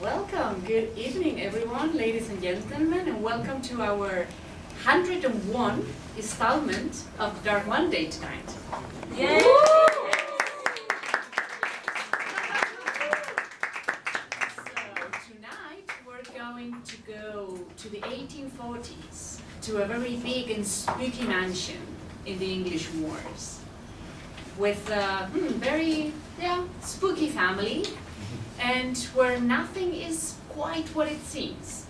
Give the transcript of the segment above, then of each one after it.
Welcome, good evening everyone, ladies and gentlemen, and welcome to our 101 installment of Dark Monday tonight. Yay! So tonight we're going to go to the 1840s, to a very big and spooky mansion in the English wars, with a very spooky family, and where nothing is quite what it seems.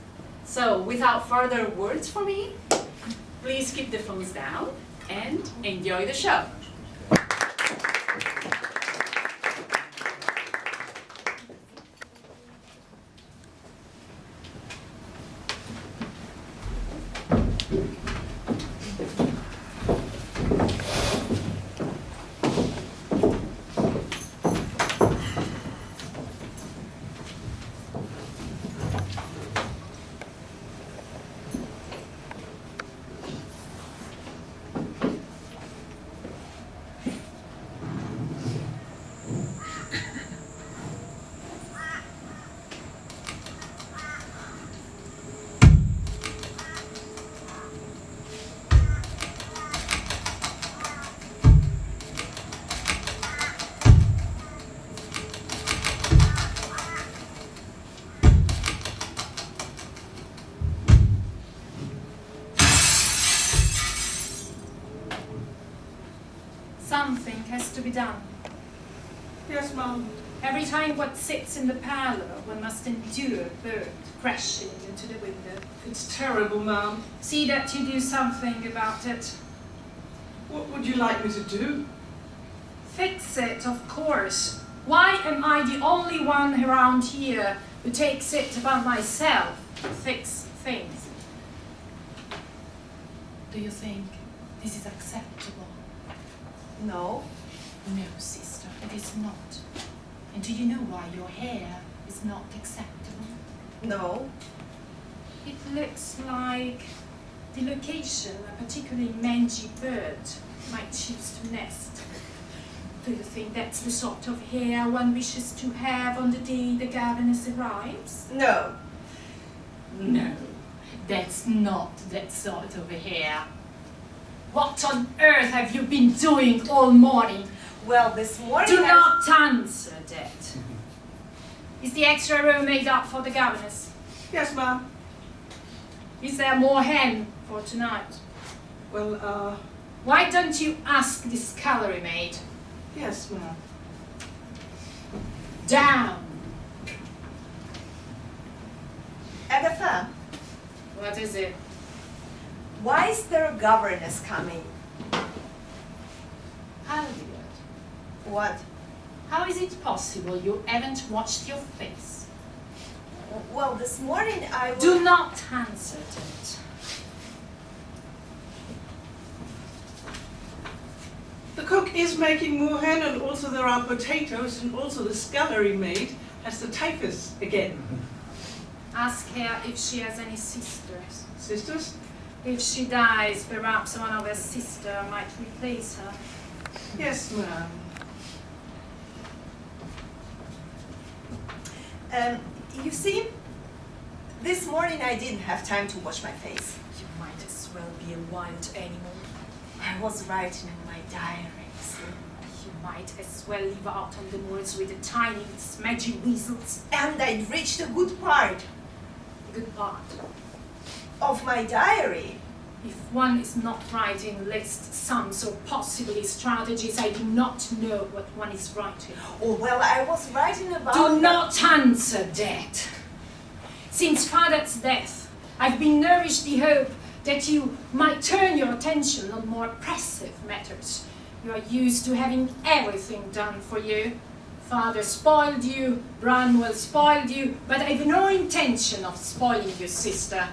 So, without further words for me, please keep the phones down and enjoy the show. Something has to be done. Yes, Mom. Every time one sits in the parlour, one must endure bird crashing into the window. It's terrible, Mom. See that you do something about it. What would you like me to do? Fix it, of course. Why am I the only one around here who takes it upon myself to fix things? Do you think this is acceptable? No. No, sister, it is not. And do you know why your hair is not acceptable? No. It looks like the location a particularly mangy bird might choose to nest. Do you think that's the sort of hair one wishes to have on the day the governess arrives? No. No, that's not that sort of a hair. What on earth have you been doing all morning? Well, this morning Do not answer that. Is the extra room made up for the governess? Yes, Mom. Is there more hen for tonight? Well, Why don't you ask the scullery maid? yes, Mom. Down! Agatha, What is it? why is there a governess coming? How did it? What? How is it possible you haven't washed your face? Well, this morning I was... Do not answer that. The cook is making more hen, and also there are potatoes, and also the scullery maid has the typhus again. Ask her if she has any sisters. Sisters? If she dies, perhaps one of her sisters might replace her. Yes, Ma'am. You see, this morning I didn't have time to wash my face. You might as well be a wild animal. I was writing in my diaries. You might as well live out on the moors with the tiny smudgy weasels. And I'd reached a good part Good part. of my diary. If one is not writing lists, sums, or possibly strategies, I do not know what one is writing. Oh, well, I was writing about... Do not answer that. Since Father's death, I've been nourished the hope that you might turn your attention on more pressing matters. You are used to having everything done for you. Father spoiled you, Branwell spoiled you, but I've no intention of spoiling your sister.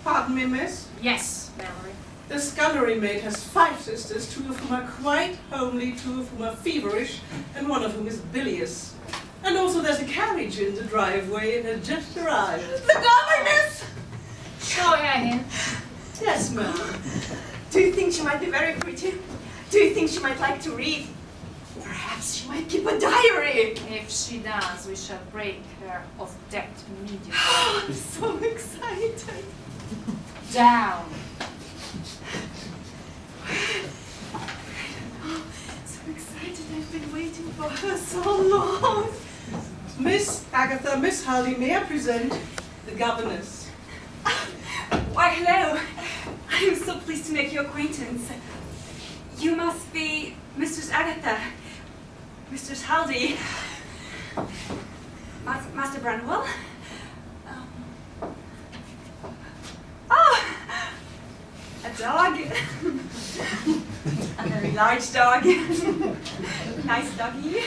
Pardon me, miss. Yes, Mallory. The scullery maid has 5 sisters, 2 of whom are quite homely, 2 of whom are feverish, and 1 of whom is bilious. And also there's a carriage in the driveway and it just arrived. The governess! Show her in. Yes, ma'am. Do you think she might be very pretty? Do you think she might like to read? Perhaps she might keep a diary. If she does, we shall break her of debt immediately. I'm so excited. Down. So excited. I've been waiting for her so long. Miss Agatha, Miss Harley, may I present the governess? Why, hello. I'm so pleased to make your acquaintance. You must be Mistress Agatha, Mistress Haldy, Master Branwell. Oh, a dog. A very large dog. Nice doggy.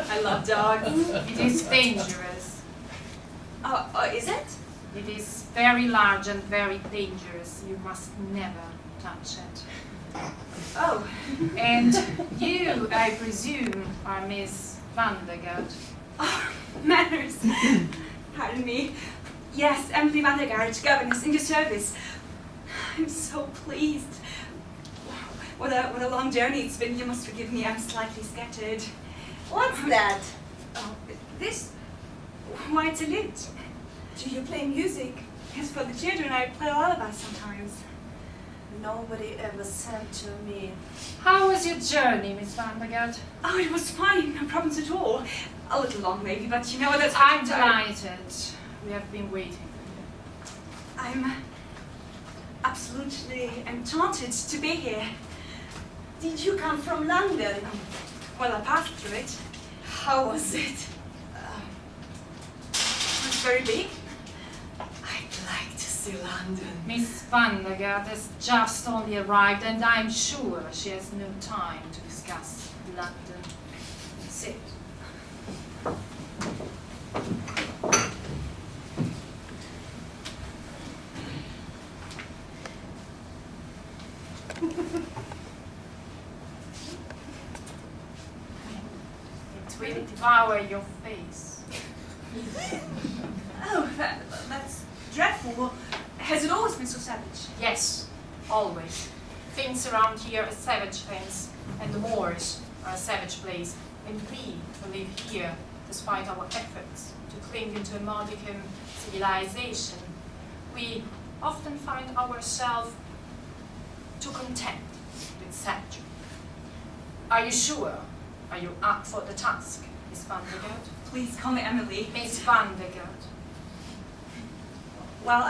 I love dogs. It is dangerous. Oh, is it? It is very large and very dangerous. You must never touch it. Oh. And you, I presume, are Miss Vandergaard. Oh, manners. Pardon me. Yes, Emily Vandergaard, governess in your service. I'm so pleased. What a long journey it's been. You must forgive me, I'm slightly scattered. What's that? Oh, this? Why, it's a lute. Do you play music? Yes, for the children, I play lullabies sometimes. Nobody ever sent to me. How was your journey, Miss Vandergaard? Oh, it was fine, no problems at all. A little long maybe, but you know that's... I'm delighted. We have been waiting for you. I'm absolutely enchanted to be here. Did you come from London? Well, I passed through it. How was it? It was very big. I'd like to see London. Miss Vandergaard has just only arrived, and I'm sure she has no time to discuss London. Sit. It will devour your face. Oh, that's dreadful. Well, has it always been so savage? Yes, always. Things around here are savage things, and the moors are a savage place. And we who live here, despite our efforts to cling into a modicum civilization, we often find ourselves too content with savagery. Are you sure? Are you up for the task, Miss Vandergaard? Please call me Emily. Miss Vandergaard. Well,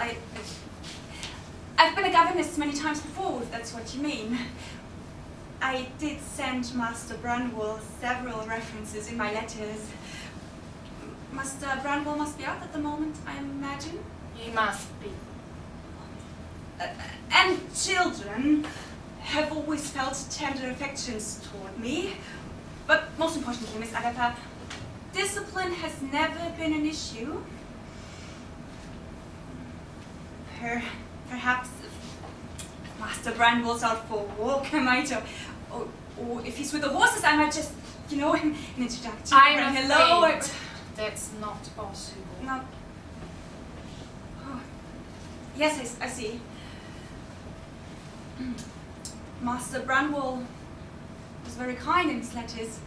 I've been a governess many times before, if that's what you mean. I did send Master Branwell several references in my letters. Master Branwell must be out at the moment, I imagine. He must be. And children have always felt tender affections toward me. But most importantly, Miss Agatha, discipline has never been an issue. Perhaps if Master Branwell's out for a walk, I might, or if he's with the horses, I might just, you know, an introduction. I'm hello. afraid that's not possible. No. Oh. Yes, I see. Master Branwell was very kind in his letters.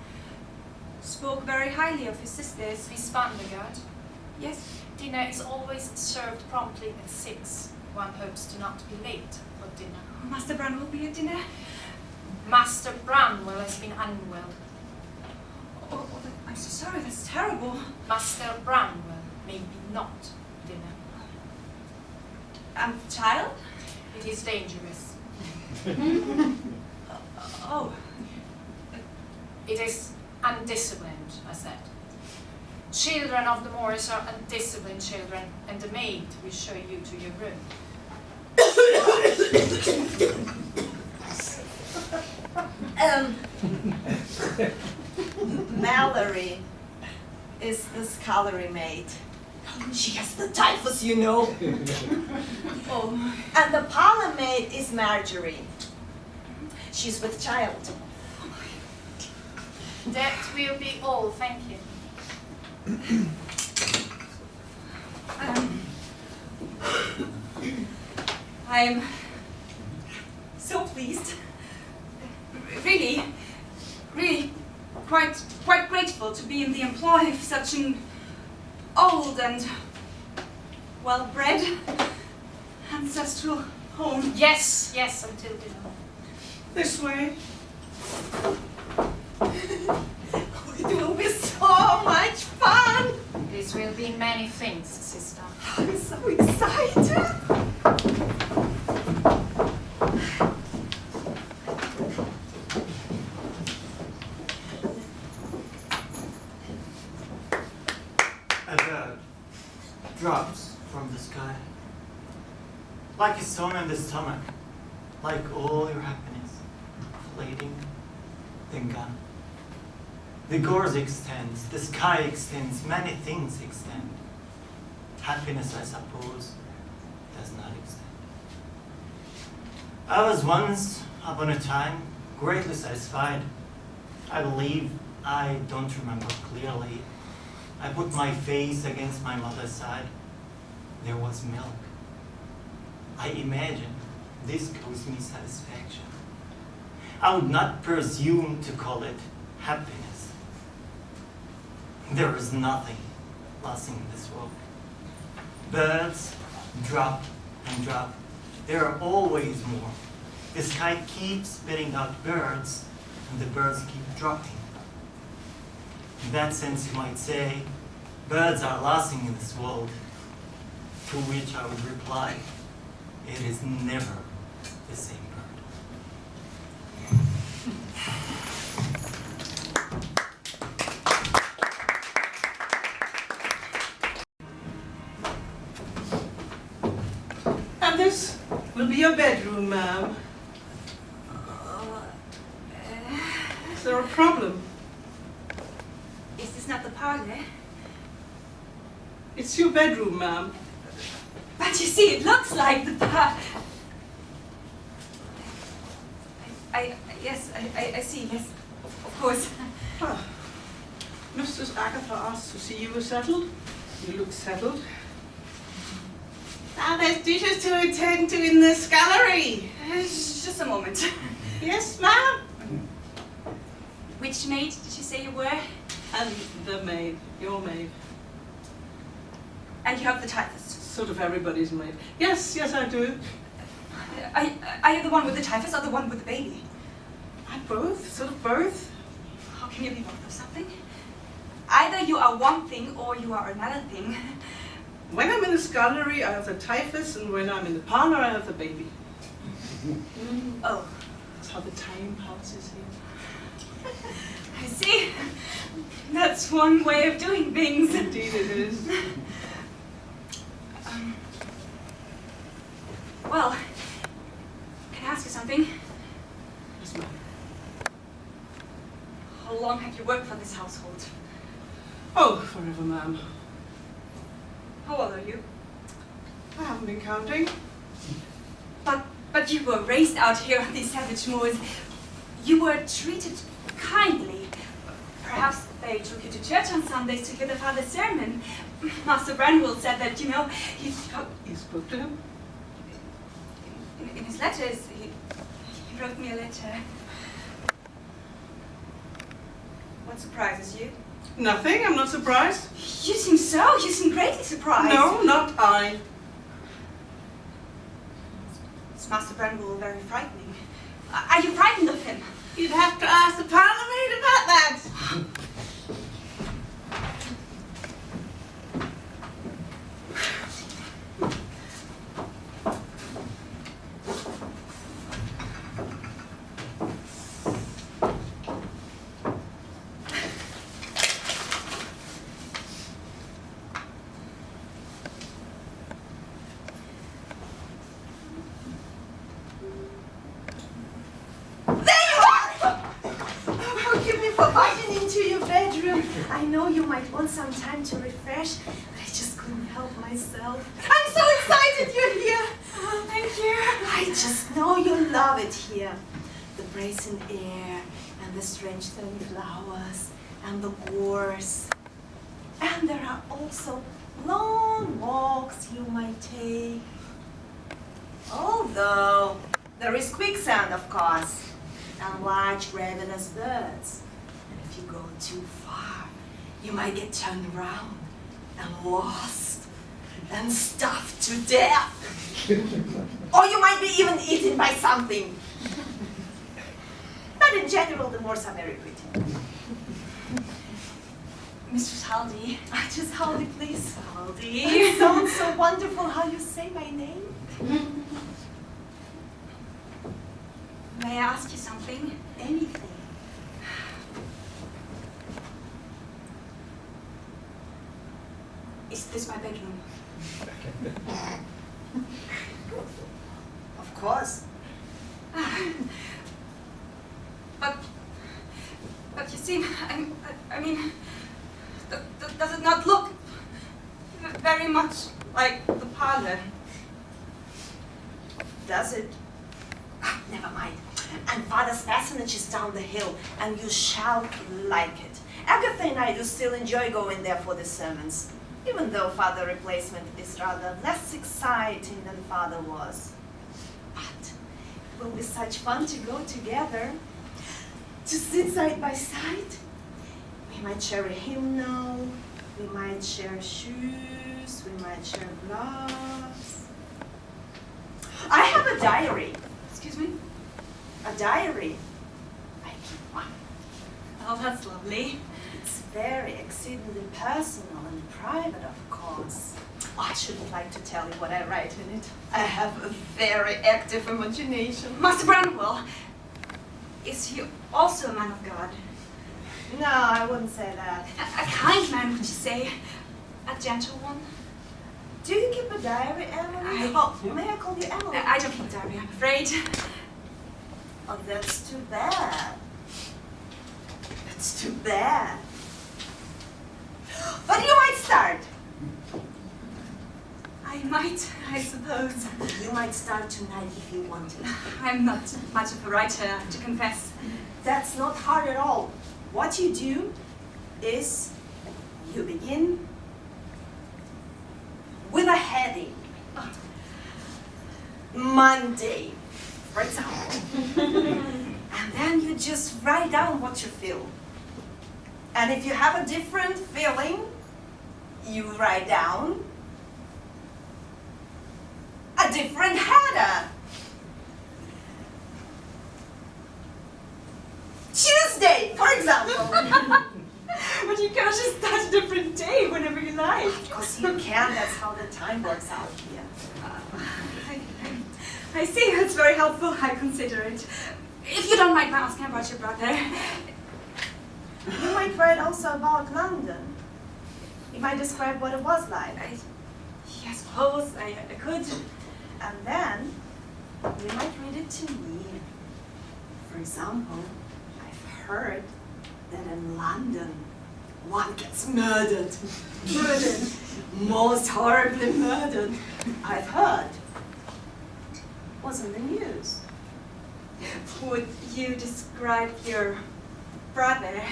Spoke very highly of his sisters. Miss Vandergaard, Yes. dinner is always served promptly at 6. One hopes to not be late for dinner. Master Branwell will be at dinner. Master Branwell has been unwell. Oh, I'm so sorry. That's terrible. Master Branwell may be not dinner. Child? It is dangerous. Oh. It is undisciplined, I said. Children of the moors are undisciplined children, and the maid will show you to your room. Mallory is the scullery maid. She has the typhus, you know. Oh. And the parlor maid is Marjorie. She's with child. That will be all, thank you. I'm so pleased. Really, quite grateful to be in the employ of such an old and well-bred ancestral home. Yes, yes, until dinner. This way. It will be so much fun! This will be many things, sister. I'm so excited! A bird drops from the sky, like a stone in the stomach, like all your happiness, fleeting, then gone. The gorge extends, the sky extends, many things extend. Happiness, I suppose, does not extend. I was once, upon a time, greatly satisfied. I believe I don't remember clearly. I put my face against my mother's side. There was milk. I imagined this caused me satisfaction. I would not presume to call it happiness. There is nothing lasting in this world. Birds drop and drop. There are always more. The sky keeps spitting out birds, and the birds keep dropping. In that sense, you might say, birds are lasting in this world, to which I would reply, it is never the same bird. And this will be your bedroom, ma'am. Is there a problem? Is this not the parlor? It's your bedroom, ma'am. But you see, it looks like the parlor. Yes, I see, yes, of course. Ah. Mistress Agatha asked to see you were settled. You look settled. Now there's dishes to attend to in the scullery. Just a moment. Yes, ma'am. Which maid did you say you were? And the maid, your maid. And you have the typhus. Sort of everybody's maid. Yes, yes, I do. Are you the one with the typhus or the one with the baby? Both, sort of both. How can you be both of something? Either you are one thing or you are another thing. When I'm in the scullery, I have the typhus, and when I'm in the parlor, I have the baby. Oh, That's how the time passes here. I see. That's one way of doing things. Indeed it is. Well, can I ask you something? Yes, ma'am. How long have you worked for this household? Oh, forever, ma'am. How old are you? I haven't been counting. But you were raised out here on these savage moors. You were treated kindly. Perhaps they took you to church on Sundays to hear the father's sermon. Master Branwell said that, he You spoke to him? in his letters, he wrote me a letter. What surprises you? Nothing, I'm not surprised. You seem greatly surprised. No, not I. Is Master Branwell very frightening? Are you frightened of him? You'd have to ask the parlourmaid about that. I know you might want some time to refresh, but I just couldn't help myself. I'm so excited you're here. Oh, thank you. I just know you love it here. The bracing air and the strange thorny flowers and the gorse. And there are also long walks you might take. Although there is quicksand, of course, and large ravenous birds. And if you go too far, you might get turned around and lost and starved to death. Or you might be even eaten by something. But in general, the wars are very pretty. Mistress Haldy. Just Haldy, please. Haldy. It sounds so wonderful how you say my name. May I ask you something? Anything. Is this my bedroom? Of course. But you see, I mean, does it not look very much like the parlor? Does it? Never mind. And Father's parsonage is down the hill, and you shall like it. Agatha and I do still enjoy going there for the sermons, even though Father replacement is rather less exciting than Father was. But it will be such fun to go together, to sit side by side. We might share a hymnal, we might share shoes, we might share gloves. I have a diary. Excuse me? A diary. I keep one. Oh, that's lovely. It's very exceedingly personal and private, of course. Oh, I shouldn't like to tell you what I write in it. I have a very active imagination. Master Branwell, is he also a man of God? No, I wouldn't say that. A kind man, would you say? A gentle one? Do you keep a diary, Emily? May I call you Emily? I don't keep a diary, I'm afraid. Oh, that's too bad. That's too bad. But you might start. I might, I suppose. You might start tonight if you want to. I'm not much of a writer, to confess. That's not hard at all. What you do is you begin with a heading. Monday, for example. And then you just write down what you feel. And if you have a different feeling, you write down a different header. Tuesday, for example. But you can't just start a different day whenever you like. Of course you can, that's how the time works out here. I see, that's very helpful, I consider it. If you don't mind my asking about your brother. You might write also about London. You might describe what it was like. I suppose I could. And then you might read it to me. For example, I've heard that in London one gets murdered. Murdered. Most horribly murdered. I've heard. Was in the news. Would you describe your brother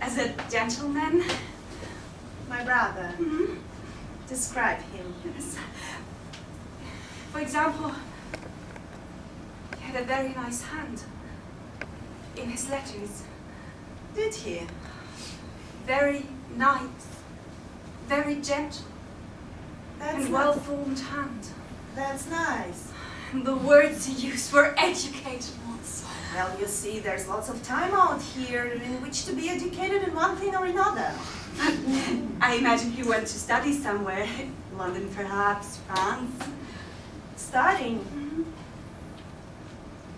as a gentleman? My brother. Mm-hmm. Describe him. Yes. For example, he had a very nice hand in his letters. Did he? Very nice, very gentle, That's and well-formed hand. That's nice. And the words he used were educated ones. Well, you see, there's lots of time out here in which to be educated in one thing or another. I imagine he went to study somewhere. London, perhaps, France. Studying. Mm-hmm.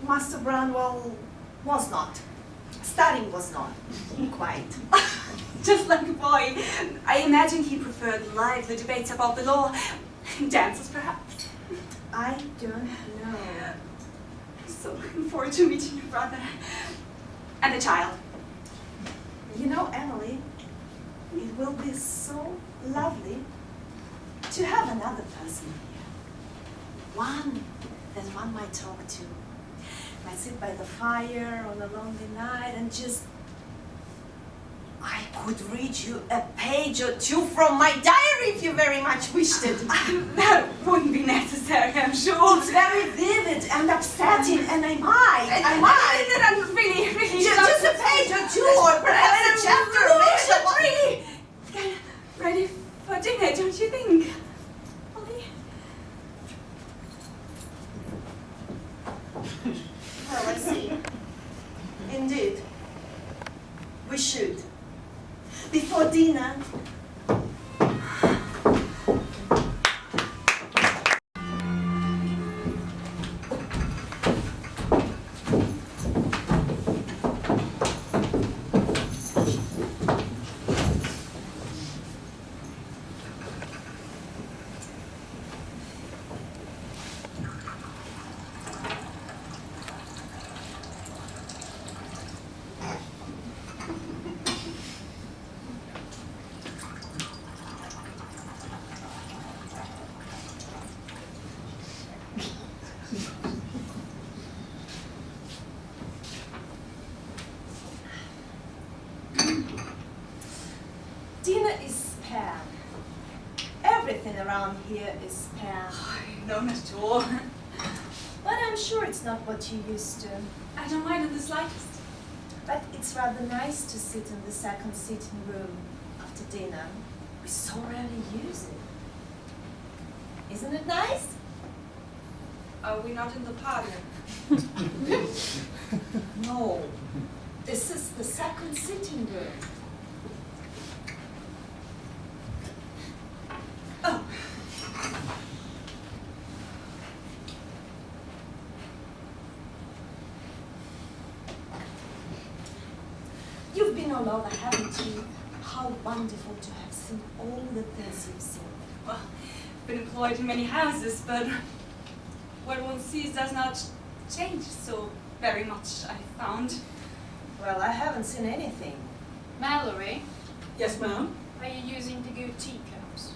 Master Branwell was not. Studying was not. Quite. Just like a boy. I imagine he preferred lively debates about the law. Dances, perhaps. I don't know. I'm so looking forward to meeting your brother. And the child. You know, Emily, it will be so lovely to have another person here. One that one might talk to. Might sit by the fire on a lonely night and just... I could read you a page or two from my diary if you very much wished it. That wouldn't be necessary, I'm sure. It's very vivid and upsetting, and I might. Really. Just a page or two, or perhaps a chapter. Really. Ready for dinner, don't you think? Ollie? Well, I see. Indeed. We should. Before dinner. Dinner is spare. Everything around here is spare. No, not at all. But I'm sure it's not what you used to. I don't mind in the slightest. But it's rather nice to sit in the second sitting room after dinner. We so rarely use it. Isn't it nice? Are we not in the parlor? No. This is the second sitting room. Oh. You've been all over, haven't you? How wonderful to have seen all the things you've seen. Well, been employed in many houses, but what one sees does not change so very much, I found. Well, I haven't seen anything. Mallory, Yes, ma'am. are you using the good teacups?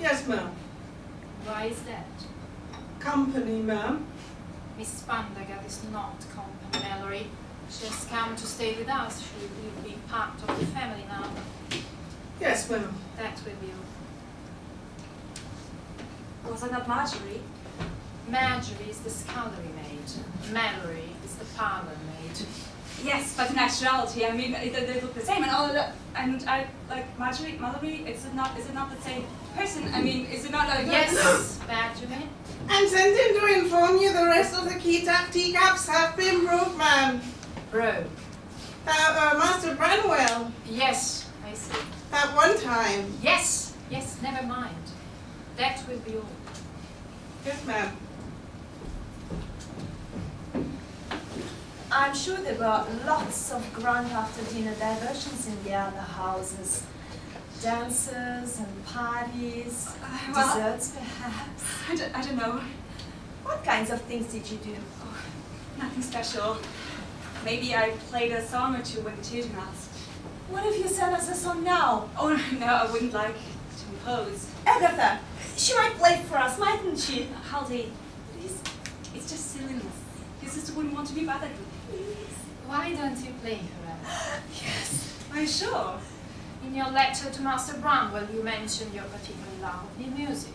Yes, ma'am. Why is that? Company, ma'am. Miss Spandagat is not company, Mallory. She has come to stay with us. She will be part of the family now. Yes, ma'am. That will be all. Was I not Marjorie? Marjorie is the scullery maid. Mallory is the parlour maid. Yes, but in actuality, I mean, they look the same, and I like Marjorie, Mallory. Is it not the same person? I mean, is it not like Yes, Marjorie. I'm sent in to inform you the rest of the teacups have been broke, ma'am. Broke. Master Branwell, Yes, I see. that one time. Yes, never mind. That will be all. Yes, ma'am. I'm sure there were lots of grand after-dinner diversions in the other houses. Dances and parties, well- desserts perhaps. I don't know. What kinds of things did you do? Nothing special. Maybe I played a song or two when the children asked. What if you sang us a song now? Oh no, I wouldn't like to impose. Agatha, she might play for us, mightn't she? Haldy, please. It's just silliness. Your sister wouldn't want to be bothered with. Why don't you play for us? Yes. Are you sure? In your letter to Master Bramwell, you mentioned your particular love of new music.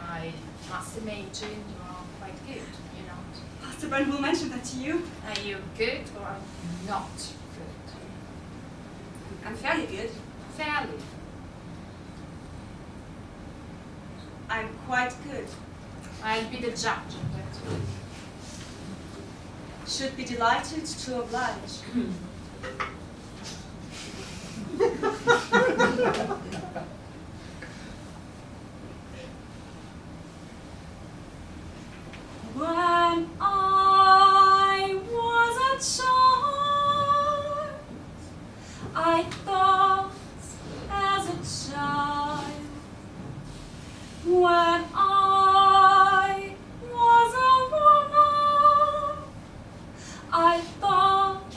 I must imagine you are quite good, you know. Master Brent will mention that to you. Are you good or are you not good? I'm fairly good. Fairly. I'm quite good. I'll be the judge of that. Should be delighted to oblige. When I was a child, I thought as a child. When I was a woman, I thought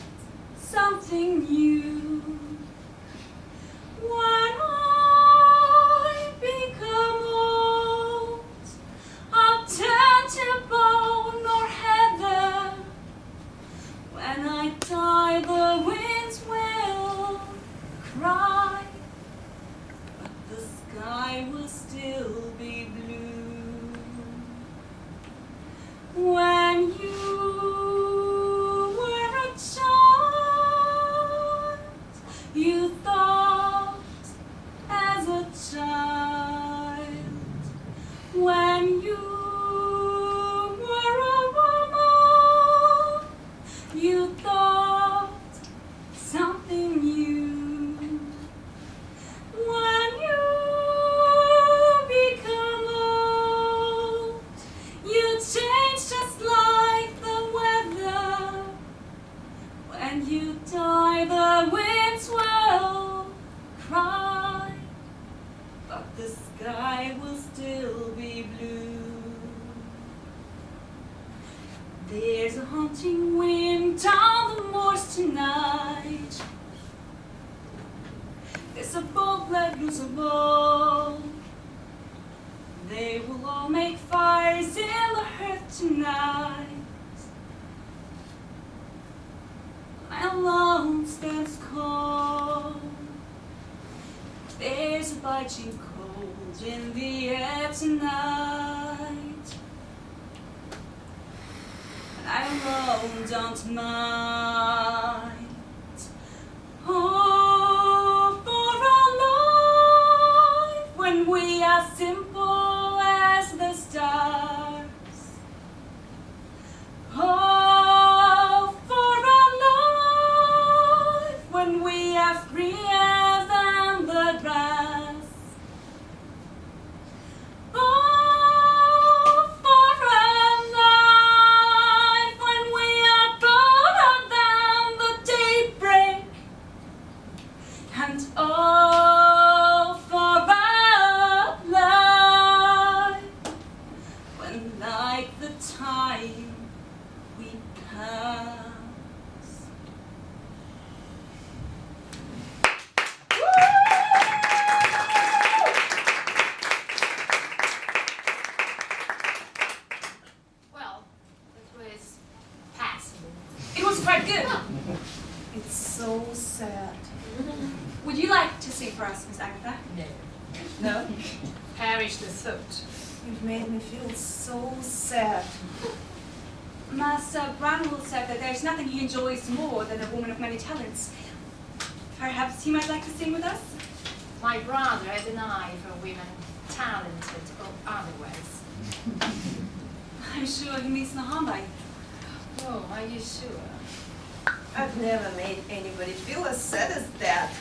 something new. When I become old, I'll turn to bone or heather. When I die, the winds will cry. sky will still be blue. When you were a child, you thought as a child. When you were a woman, you thought something new. When you become old, you change just like the weather. When you die, the winds will cry, but the sky will still be blue. There's a haunting wind down the moors tonight. There's a boat let loose a boat. They will all make fires in the hearth tonight. My alone stands cold. There's a biting cold in the air tonight. And I alone don't mind. Oh, for a life when we are simple as the stars. Oh, for a life when we are freer than the grass. Oh, for a life when we are bolder than the daybreak. And oh, for a life when, like the time we pass. Well, it was passable. It was quite good. It's so sad. Would you like to sing for us, Miss Agatha? No? Perish the thought. You've made me feel so sad. Master Branwell said that there's nothing he enjoys more than a woman of many talents. Perhaps he might like to sing with us? My brother had an eye for women, talented or otherwise. I'm sure he means no harm by it. Oh, are you sure? I've never made anybody feel as sad as that.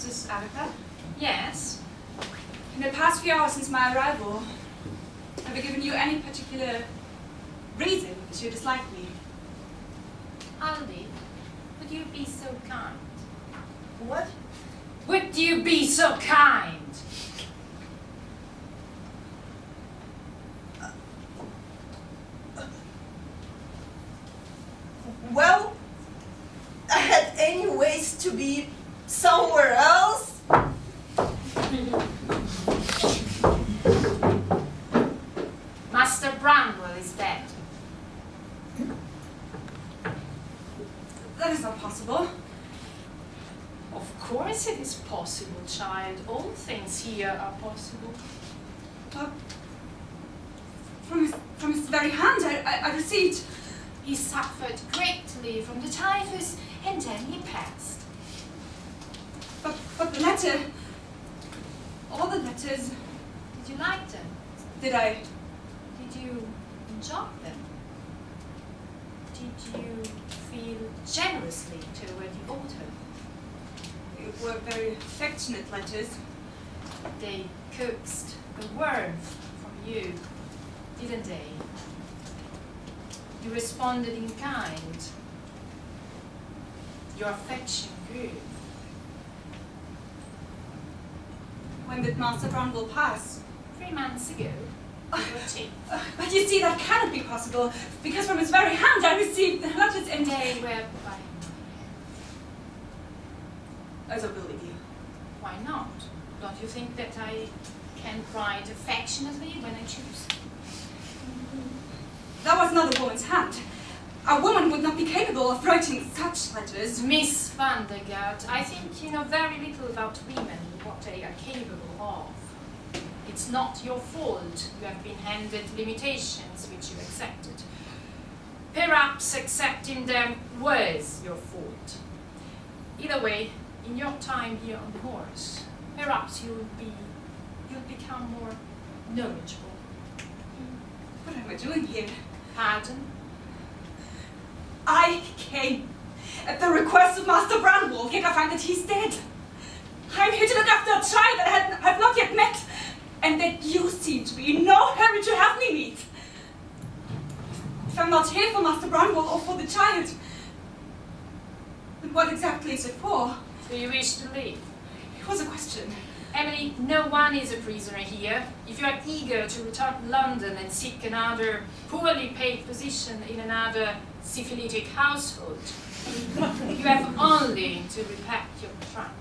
Miss Agatha, Yes. in the past few hours since my arrival, have I given you any particular reason that you dislike me? Aldi, would you be so kind? What? Would you be so kind? Well, I had any ways to be somewhere else. Master Branwell is dead. That is not possible. Of course it is possible, child. All things here are possible. But from his very hand, I received. He suffered greatly from the typhus and then he passed. But the letter, all the letters, Did you like them? did I? Did you enjoy them? Did you feel generously toward the author? They were very affectionate letters. They coaxed the warmth from you, didn't they? You responded in kind. Your affection grew. When did Master Branwell pass? 3 months ago, give or take. But you see, that cannot be possible, because from his very hand I received the letters and They were by I don't believe you. Why not? Don't you think that I can write affectionately when I choose? That was not a woman's hand. A woman would not be capable of writing such letters. Miss van der Gaart, I think you know very little about women and what they are capable of. It's not your fault you have been handed limitations which you accepted. Perhaps accepting them was your fault. Either way, in your time here on the moors, perhaps you'll become more knowledgeable. What am I doing here? Pardon? I came at the request of Master Branwell, yet I find that he's dead. I'm here to look after a child that I have not yet met, and that you seem to be in no hurry to have me meet. If I'm not here for Master Branwell or for the child, then what exactly is it for? Do you wish to leave? It was a question. Emily, no one is a prisoner here. If you are eager to return to London and seek another poorly paid position in another syphilitic household, you have only to repack your trunk.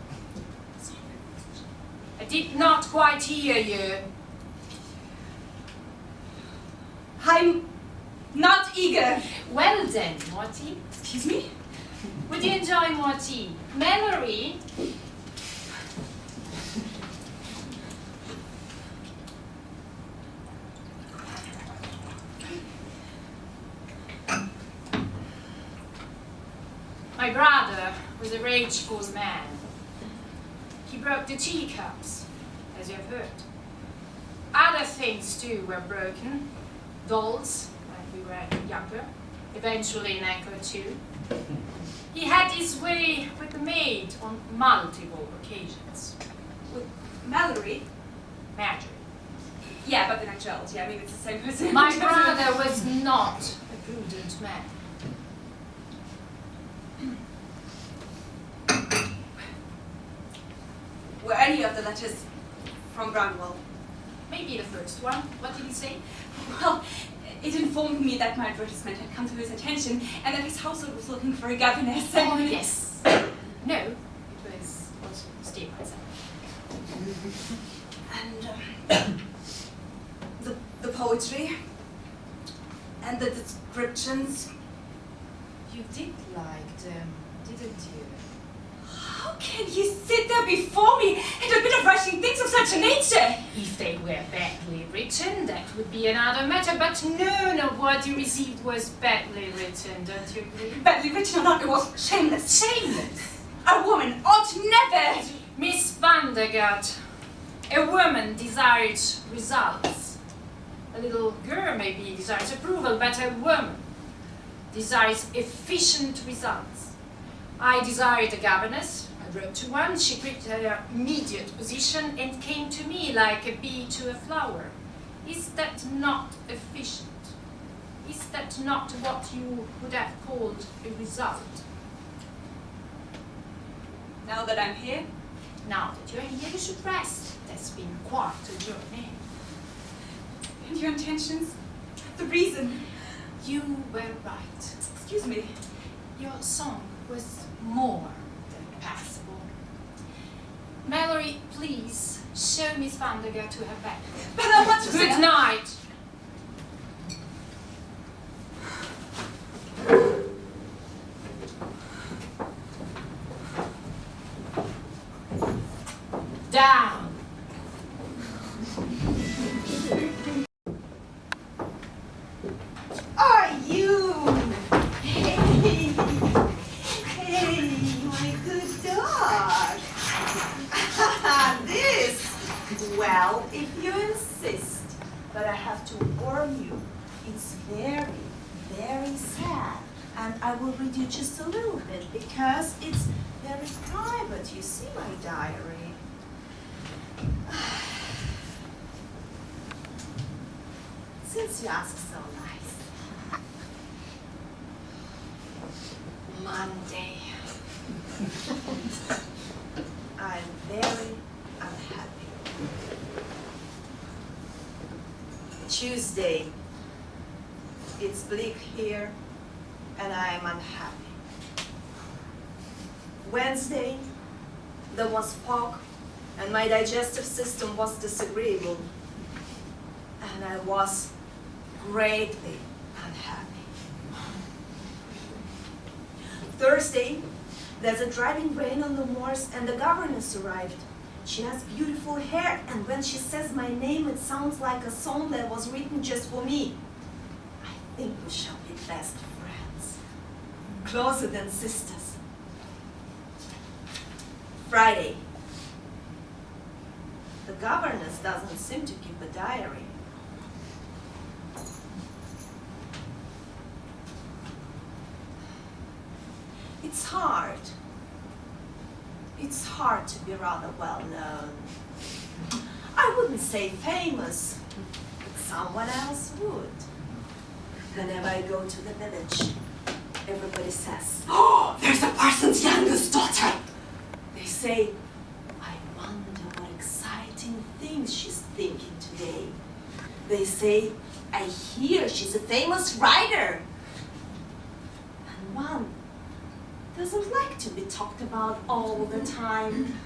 I did not quite hear you. I'm not eager. Well then, Morty, Excuse me? would you enjoy more tea? Mallory? My brother was a rageful man. He broke the teacups, as you have heard. Other things too were broken. Dolls, when we were younger. Eventually an echo too. He had his way with the maid on multiple occasions. With Mallory? Marjorie. Yeah, but then I gelled. Yeah, maybe it's the same person. My brother was not a prudent man. Were any of the letters from Branwell? Maybe the first one. What did he say? Well, it informed me that my advertisement had come to his attention and that his household was looking for a governess. Oh, yes. No, it was also Steve myself. And the poetry and the descriptions. You did like them, didn't you? How can you sit there before me and admit of writing things of such a nature? If they were badly written, that would be another matter, but none of what you received was badly written, don't you agree? Badly written or not, it was shameless. Shameless! A woman ought never. Miss van der Gaart, a woman desired results. A little girl maybe desires approval, but a woman desires efficient results. I desired a governess. I wrote to one. She quit her immediate position and came to me like a bee to a flower. Is that not efficient? Is that not what you would have called a result? Now that I'm here, Now that you're here, you should rest. That's been quite a journey. and your intentions, the reason. You were right. Excuse me. Your song was more than passable. Mallory, please show Miss van der Gaart to her bed. But I want to Good say. night. Down. Are you? Hey, hey, my good dog. This, well, if you insist, but I have to warn you, it's very, very sad. And I will read you just a little bit because it's very private. You see my diary. Since you ask so nice. Monday. I'm very unhappy. Tuesday. It's bleak here and I'm unhappy. Wednesday, there was fog and my digestive system was disagreeable. And I was greatly unhappy. Thursday, there's a driving rain on the moors and the governess arrived. She has beautiful hair, and when she says my name, it sounds like a song that was written just for me. I think we shall be best friends, closer than sisters. Friday. The governess doesn't seem to keep a diary. It's hard. It's hard to be rather well known. I wouldn't say famous, but someone else would. Whenever I go to the village, everybody says, "Oh, there's a parson's youngest daughter." They say, "I wonder what exciting things she's thinking today." They say, "I hear she's a famous writer." And one doesn't like to be talked about all the time.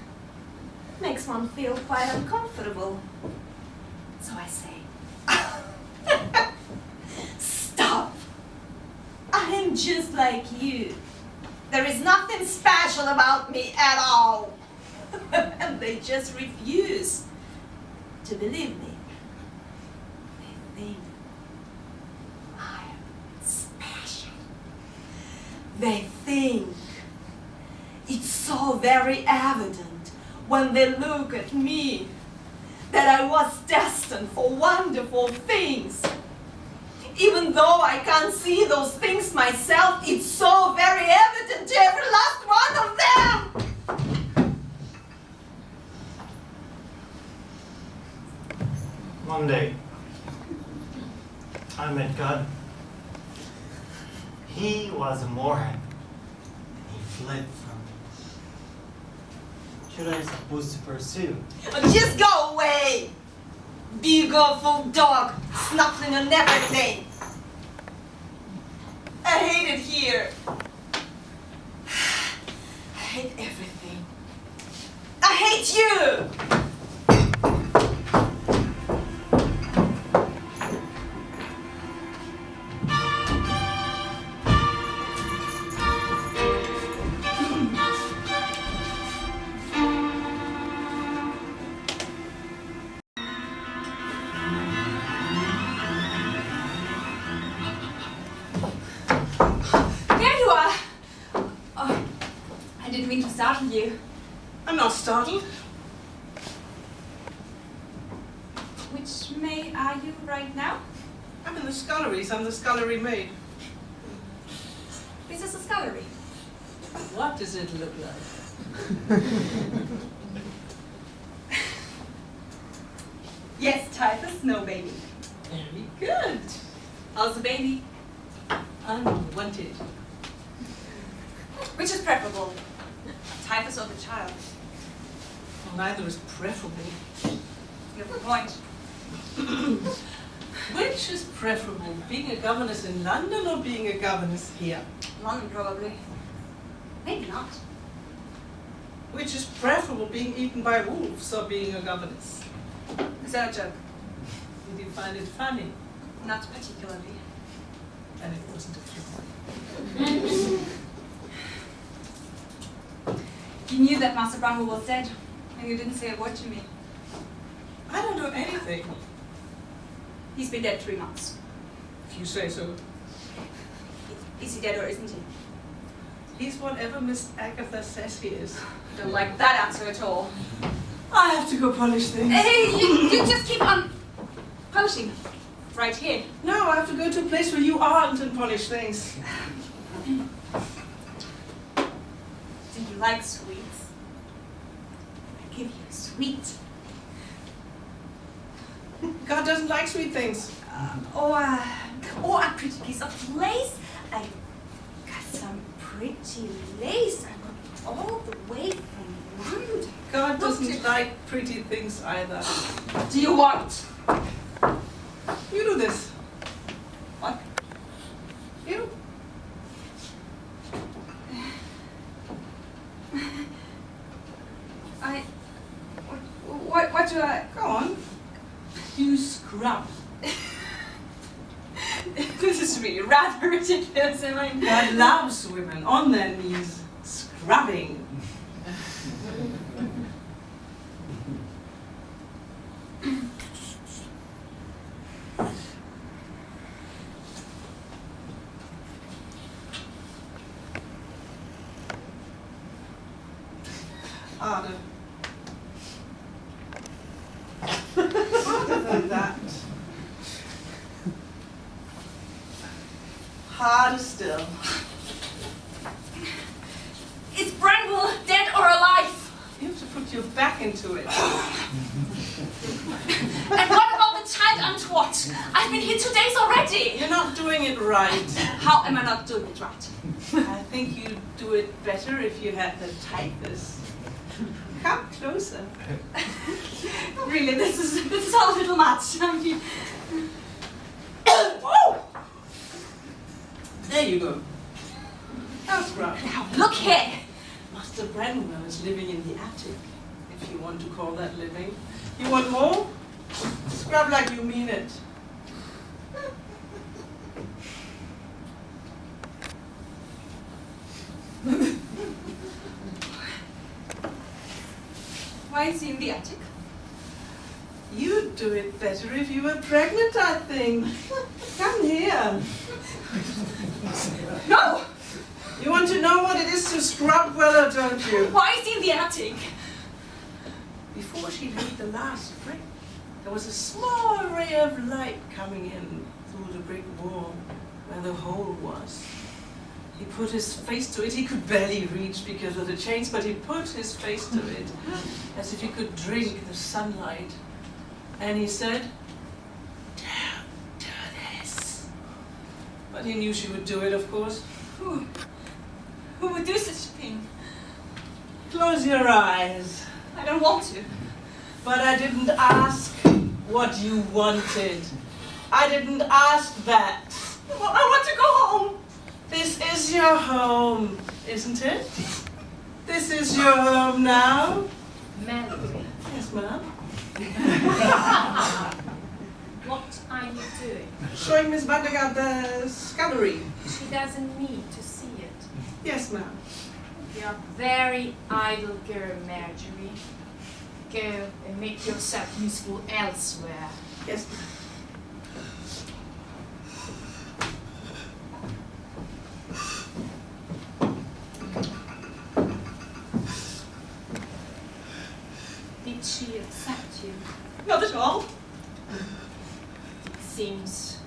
Makes one feel quite uncomfortable. So I say, "Stop! I am just like you. There is nothing special about me at all." And they just refuse to believe me. They think I am special. They think it's so very evident when they look at me that I was destined for wonderful things. Even though I can't see those things myself, it's so very evident to every last one of them. One day, I met God. He was a moorhen, and he fled from me. Should I suppose to pursue? Just go away! Big awful dog, snuffling on everything. I hate it here. I hate everything. I hate you! I didn't mean to startle you. I'm not startled. Which maid are you right now? I'm in the sculleries. I'm the scullery maid. This is a scullery. What does it look like? Yes, typhus, no baby. Very good. How's the baby? Unwanted. Which is preferable? Typhus or the child? Well, neither is preferable. You have a point. Which is preferable, being a governess in London or being a governess here? London, probably. Maybe not. Which is preferable, being eaten by wolves or being a governess? Is that a joke? Did you find it funny? Not particularly. And it wasn't a joke. You knew that Master Brownwood was dead, and you didn't say a word to me. I don't know anything. He's been dead 3 months. If you say so. Is he dead or isn't he? He's whatever Miss Agatha says he is. Don't like that answer at all. I have to go polish things. Hey, you just keep on polishing. Right here. No, I have to go to a place where you aren't and polish things. Do you like sweets? I give you a sweet. God doesn't like sweet things. Or a pretty piece of lace. I got some pretty lace. I got all the way from London. God doesn't like pretty things either. What do you want? You do this. What? You. What do I... Go on. You scrub. This is really rather ridiculous, am I? God loves women on their knees, scrubbing. Harder. Harder than that. Harder still. Is Branwell dead or alive? You have to put your back into it. And what about the child untaught? I've been here 2 days already. You're not doing it right. How am I not doing it right? I think you'd do it better if you had the typhus. Come closer. Really, this is all a little much. I mean, Oh! There you go. That's right. now look here. Master Branwell is living in the attic, if you want to call that living. You want more? Scrub like you mean it. Why is he in the attic? You'd do it better if you were pregnant, I think. Come here. No! You want to know what it is to scrub weller, don't you? Why is he in the attic? Before she laid the last brick, there was a small ray of light coming in through the brick wall where the hole was. He put his face to it. He could barely reach because of the chains, but he put his face to it as if he could drink the sunlight. And he said, "Don't do this." But he knew she would do it, of course. Who would do such a thing? Close your eyes. I don't want to. But I didn't ask what you wanted. I didn't ask that. I want to go home. This is your home, isn't it? This is your home now? Mallory, Yes, ma'am. what are you doing? Showing Miss Vandergaard the scullery. She doesn't need to see it. Yes, ma'am. You're a very idle girl, Marjorie. Go and make yourself useful elsewhere. Yes, ma'am. Did she accept you? Not at all. It seems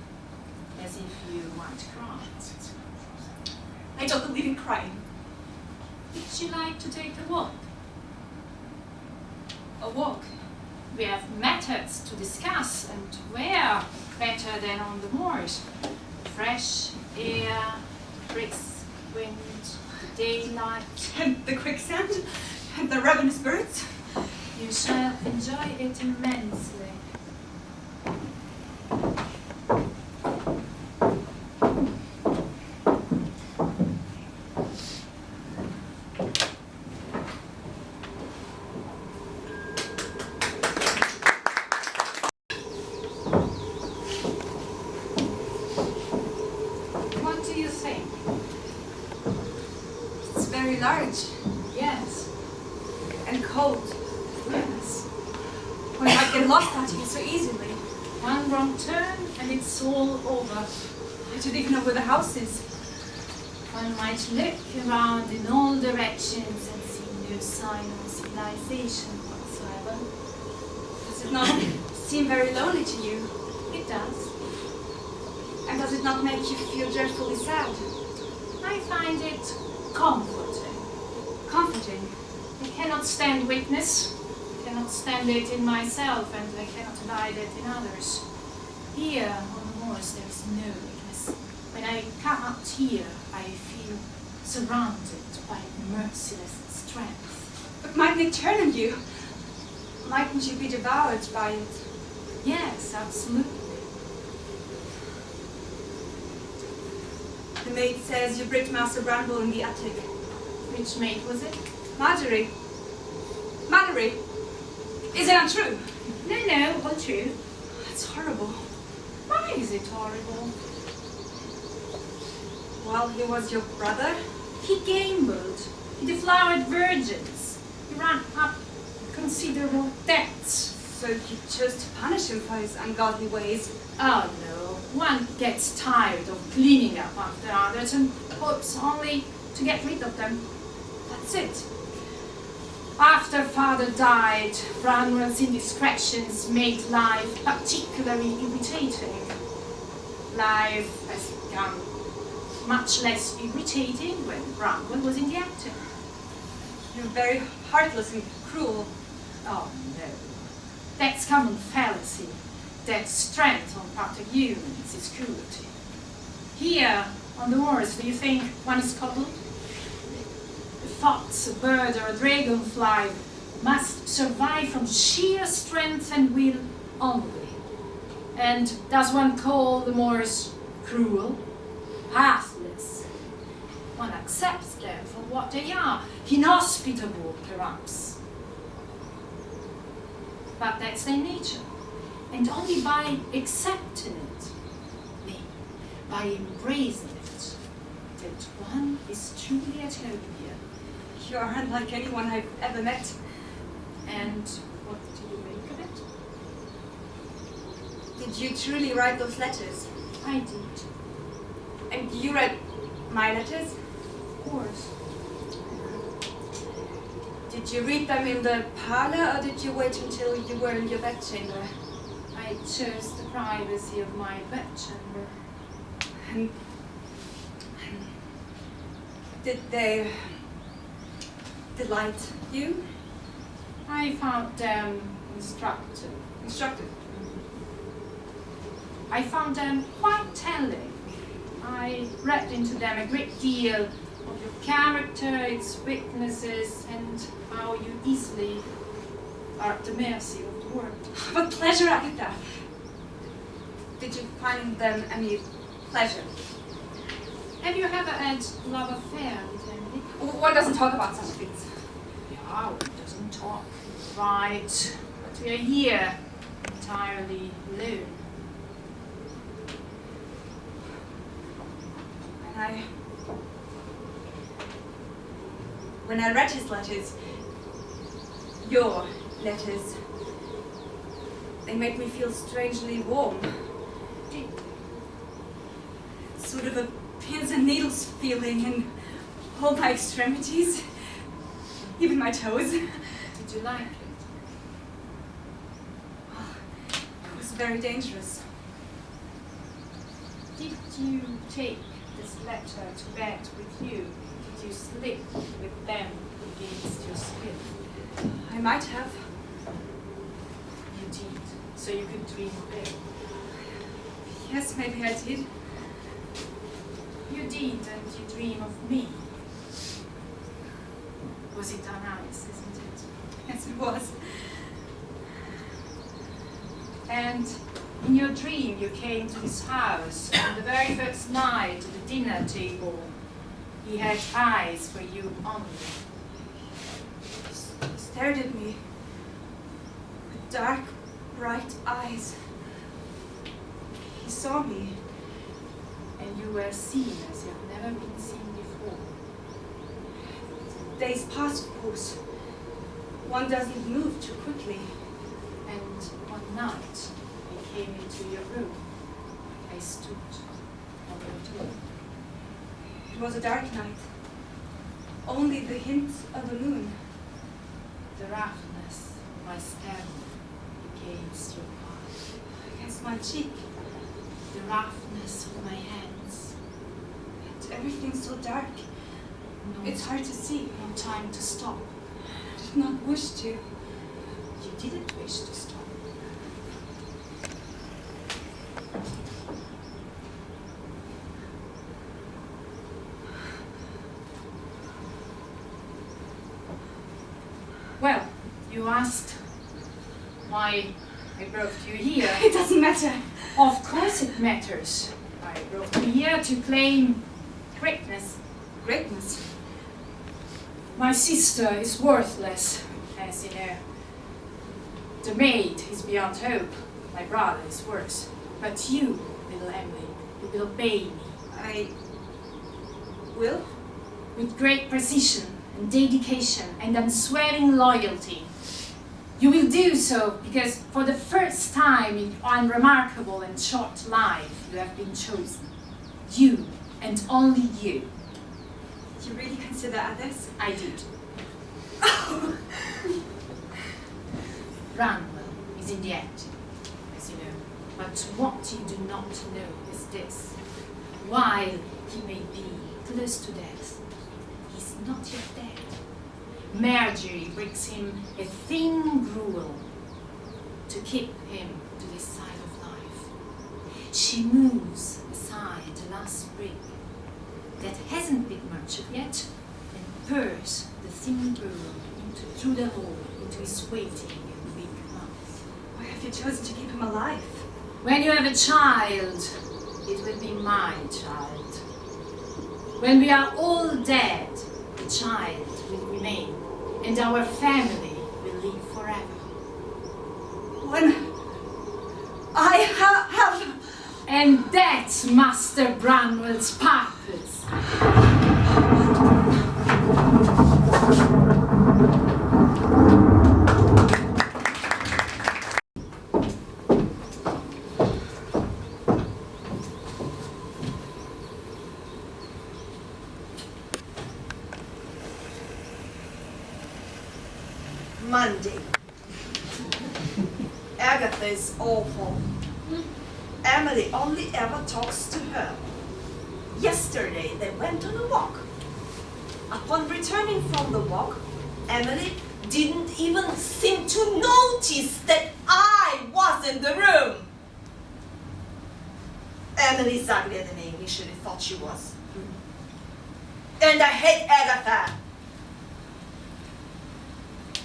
as if you might cry. I don't believe in crying. Would you like to take a walk? A walk. We have methods to discuss, and where better than on the moors? Fresh air, brisk wind, the daylight. And the quicksand. And the ravenous birds. You shall enjoy it immensely. What do you think? It's very large Yes, and cold. yes. One might get lost out here so easily. One wrong turn and it's all over. I don't even know where the house is. One might look around in all directions and see no sign of civilization whatsoever. Does it not seem very lonely to you? It does. And does it not make you feel dreadfully sad? I find it comforting. Comforting? I cannot stand weakness. I cannot stand it in myself, and I cannot abide it in others. Here on the moors there is no weakness. When I come out here, I feel surrounded by merciless strength. But mightn't it turn on you? Mightn't you be devoured by it? Yes, absolutely. The maid says you bricked Master Branwell in the attic. Which maid was it? Marjorie. Mallory. Is it untrue? No, all true. That's horrible. Why is it horrible? While he was your brother? He gambled. He deflowered virgins. He ran up considerable debts. So you chose to punish him for his ungodly ways? Oh no, one gets tired of cleaning up after others and hopes only to get rid of them. That's it. After father died, Branwell's indiscretions made life particularly irritating. Life has become much less irritating when Branwell was in the acting. You're very heartless and cruel. Oh no, that's common fallacy. That strength on part of humans is cruelty. Here on the moors, do you think one is coddled? A fox, a bird, or a dragonfly must survive from sheer strength and will only. And does one call the moors cruel? Heartless. One accepts them for what they are, inhospitable perhaps. But that's their nature. And only by accepting it, nay, by embracing it, that one is truly at home here. You are unlike anyone I've ever met. And what do you make of it? Did you truly write those letters? I did, And you read my letters? of course. Did you read them in the parlor, or did you wait until you were in your bedchamber? I chose the privacy of my bedchamber. And did they delight you? I found them instructive. Instructive? I found them quite telling. I read into them a great deal of your character, its weaknesses, and how you easily are at the mercy of the world. What pleasure, Agatha! Did you find them any pleasure? Have you ever had love affair with Emily? One doesn't talk about such things. Yeah, one doesn't talk. Right. But we are here entirely alone. When I read his letters, your letters, they made me feel strangely warm. Sort of a pins and needles feeling in all my extremities, even my toes. Did you like it? It was very dangerous. Did you take this letter to bed with you? Did you sleep with them against your skin? I might have. You did, so you could dream of them. Yes, maybe I did. You did, and you dream of me. Was it nice, isn't it? Yes, it was. And in your dream, you came to this house on the very first night at the dinner table. He had eyes for you only. He stared at me with dark, bright eyes. He saw me. And you were seen as you've never been seen before. Days pass, of course. One doesn't move too quickly. And one night, I came into your room. I stood on your door. It was a dark night. Only the hint of the moon. The roughness of my stamina against your heart. Against my cheek. The roughness of my hands. And everything's so dark. No, It's hard to see. no time to stop. I did not wish to. You didn't wish to stop. Well, you asked why I brought you here. It doesn't matter. Of course it matters. I brought you here to claim greatness. Greatness. My sister is worthless, as you know. The maid is beyond hope. My brother is worse. But you, little Emily, you will obey me. will? With great precision and dedication and unswerving loyalty. You will do so because for the first time in your unremarkable and short life, you have been chosen. You and only you. Do you really consider others? I did. Branwell is in the end, as you know. But what you do not know is this. While he may be close to death, he's not yet dead. Marjorie brings him a thin gruel to keep him to this side of life. She moves aside the last brick that hasn't been much yet and pours the thin gruel through the hole into his waiting and weak mouth. Why have you chosen to keep him alive? When you have a child, it will be my child. When we are all dead, the child will remain, and our family will live forever. When I have... And that's Master Branwell's purpose. Monday. Agatha is awful. Emily only ever talks to her. Yesterday they went on a walk. Upon returning from the walk, Emily didn't even seem to notice that I was in the room. Emily's uglier than I initially thought she was. And I hate Agatha.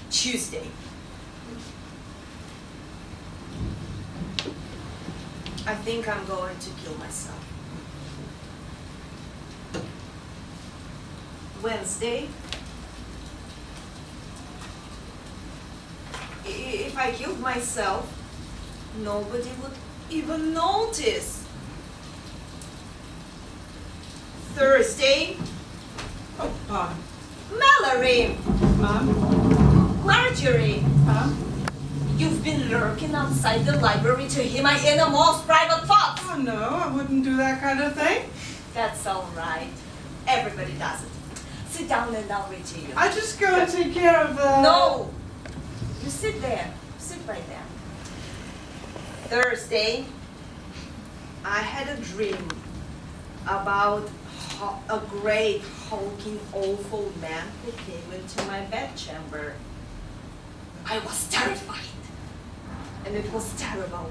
Tuesday. I think I'm going to kill myself. Wednesday. If I killed myself, nobody would even notice. Thursday. Oh, pardon. Mallory! Ma'am? Marjorie! Ma'am? You've been lurking outside the library to hear my innermost private thoughts. Oh, no, I wouldn't do that kind of thing. That's all right. Everybody does it. Sit down and I'll read to you. I just go and take care of No! You sit there. Sit right there. Thursday, I had a dream about a great, hulking, awful man who came into my bedchamber. I was terrified. And it was terrible.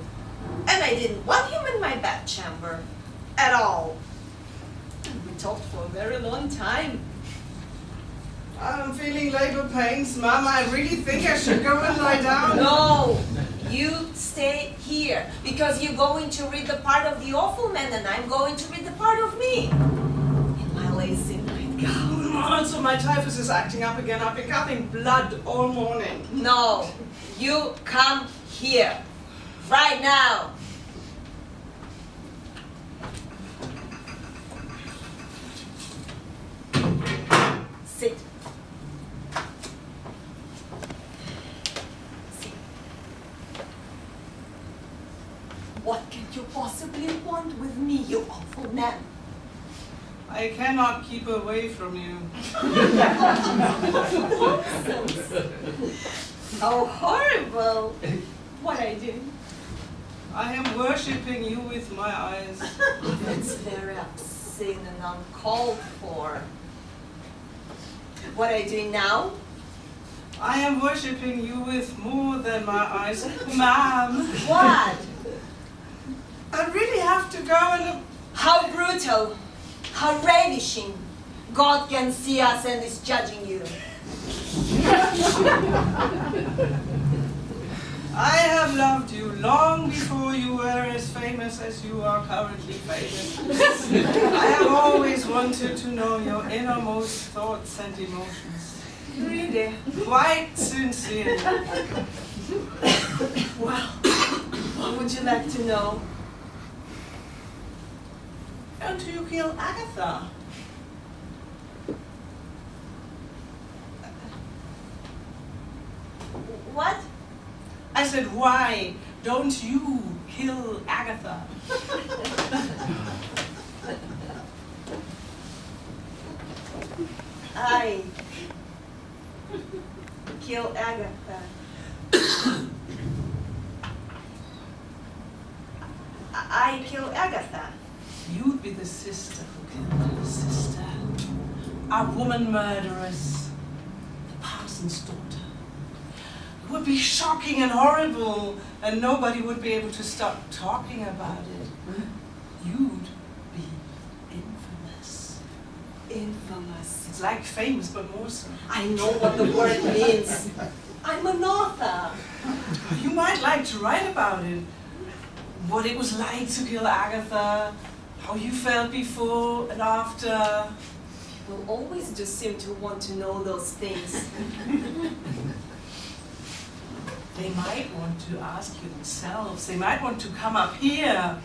And I didn't want him in my bedchamber at all. And we talked for a very long time. I'm feeling labor pains, Mom. I really think I should go and lie down. No, you stay here because you're going to read the part of the awful man and I'm going to read the part of me. In my lazy nightgown. Also, my typhus is acting up again. I've been coughing blood all morning. No, you come here right now. Sit. What can you possibly want with me, you awful man? I cannot keep away from you. Oh, horrible! What I do? I am worshipping you with my eyes. That's very obscene and uncalled for. What are you doing now? I am worshipping you with more than my eyes. Ma'am, What? I really have to go and... How brutal! How ravishing! God can see us and is judging you. I have loved you long before you were as famous as you are currently famous. I have always wanted to know your innermost thoughts and emotions. Really? Quite sincerely. Well, what would you like to know? How do you kill Agatha? What? I said, why don't you kill Agatha? I kill Agatha. I kill Agatha. You'd be the sister who killed her sister. A woman murderess. The parson's daughter. It would be shocking and horrible, and nobody would be able to stop talking about it. You'd be infamous. Infamous. It's like famous, but more so. I know what the word means. I'm an author. You might like to write about it. What it was like to kill Agatha, how you felt before and after. People always do seem to want to know those things. They might want to ask you themselves. They might want to come up here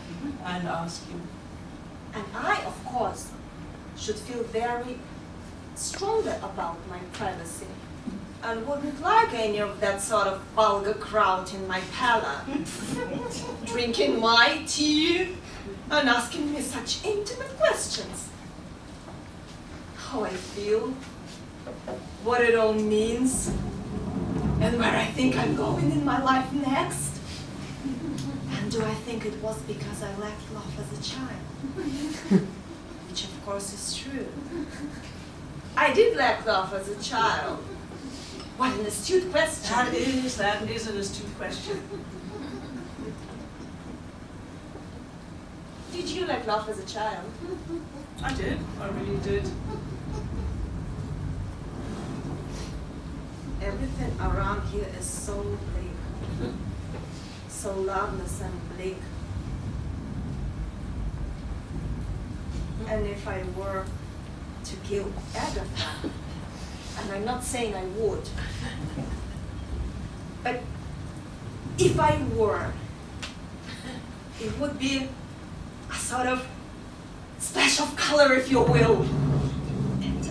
and ask you. And I, of course, should feel very stronger about my privacy. And wouldn't like any of that sort of vulgar crowd in my parlor, drinking my tea and asking me such intimate questions. How I feel, what it all means, and where I think I'm going in my life next. And do I think it was because I lacked love as a child? Which of course is true. I did lack love as a child. What an astute question. That is an astute question. Did you lack love as a child? I did. I really did. Everything around here is so bleak. So loveless and bleak. And if I were to kill Agatha, and I'm not saying I would, but if I were, it would be a sort of splash of color, if you will,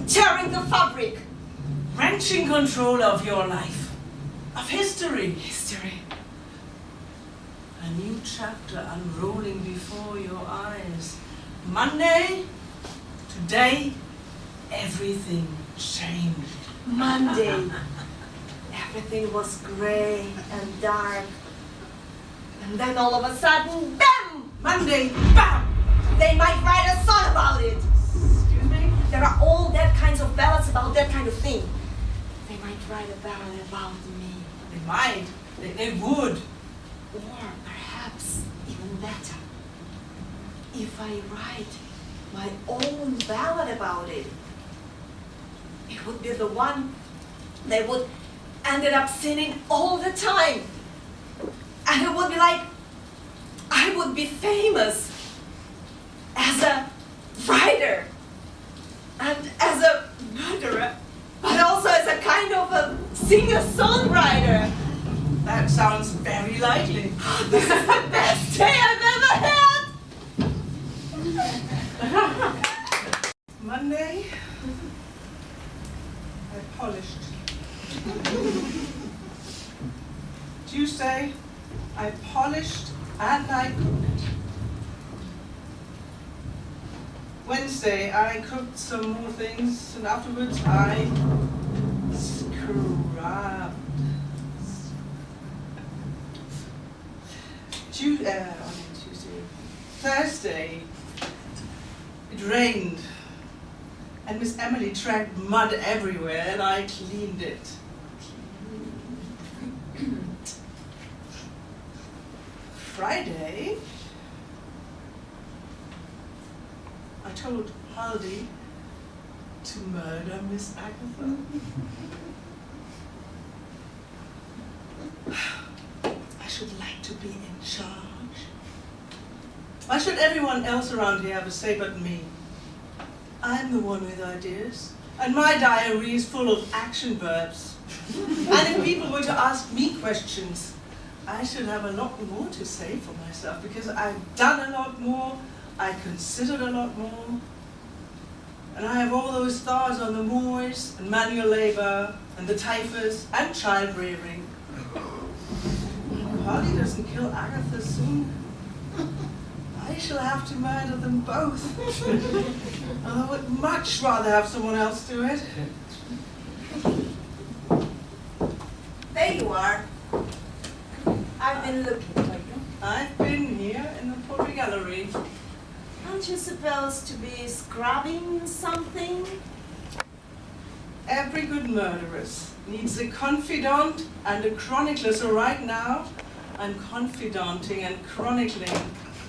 tearing the fabric. Wrenching control of your life, of history. History. A new chapter unrolling before your eyes. Monday, today, everything changed. Monday, everything was gray and dark. And then all of a sudden, bam! Monday, bam! They might write a song about it. Excuse me? There are all that kinds of ballads about that kind of thing. They might write a ballad about me. They might. They would. Or perhaps even better, if I write my own ballad about it, it would be the one they would ended up singing all the time. And it would be like I would be famous as a writer and as a murderer, but also as a kind of a singer-songwriter. That sounds very likely. This is the best day I've ever had! Monday, I polished. Tuesday, I polished and I cooked. Wednesday, I cooked some more things, and afterwards I scrubbed. Tuesday. Thursday, it rained, and Miss Emily tracked mud everywhere, and I cleaned it. Friday, I told Haldy to murder Miss Agatha. I should like to be in charge. Why should everyone else around here have a say but me? I'm the one with ideas, and my diary is full of action verbs. And if people were to ask me questions, I should have a lot more to say for myself, because I've done a lot more, I considered a lot more, and I have all those stars on the moors, and manual labor, and the typhus, and child rearing. Polly doesn't kill Agatha soon, I shall have to murder them both. I would much rather have someone else do it. There you are. I've been looking for you. I've been here in the pottery gallery. Aren't you supposed to be scrubbing something? Every good murderess needs a confidant and a chronicler, so right now I'm confidanting and chronicling.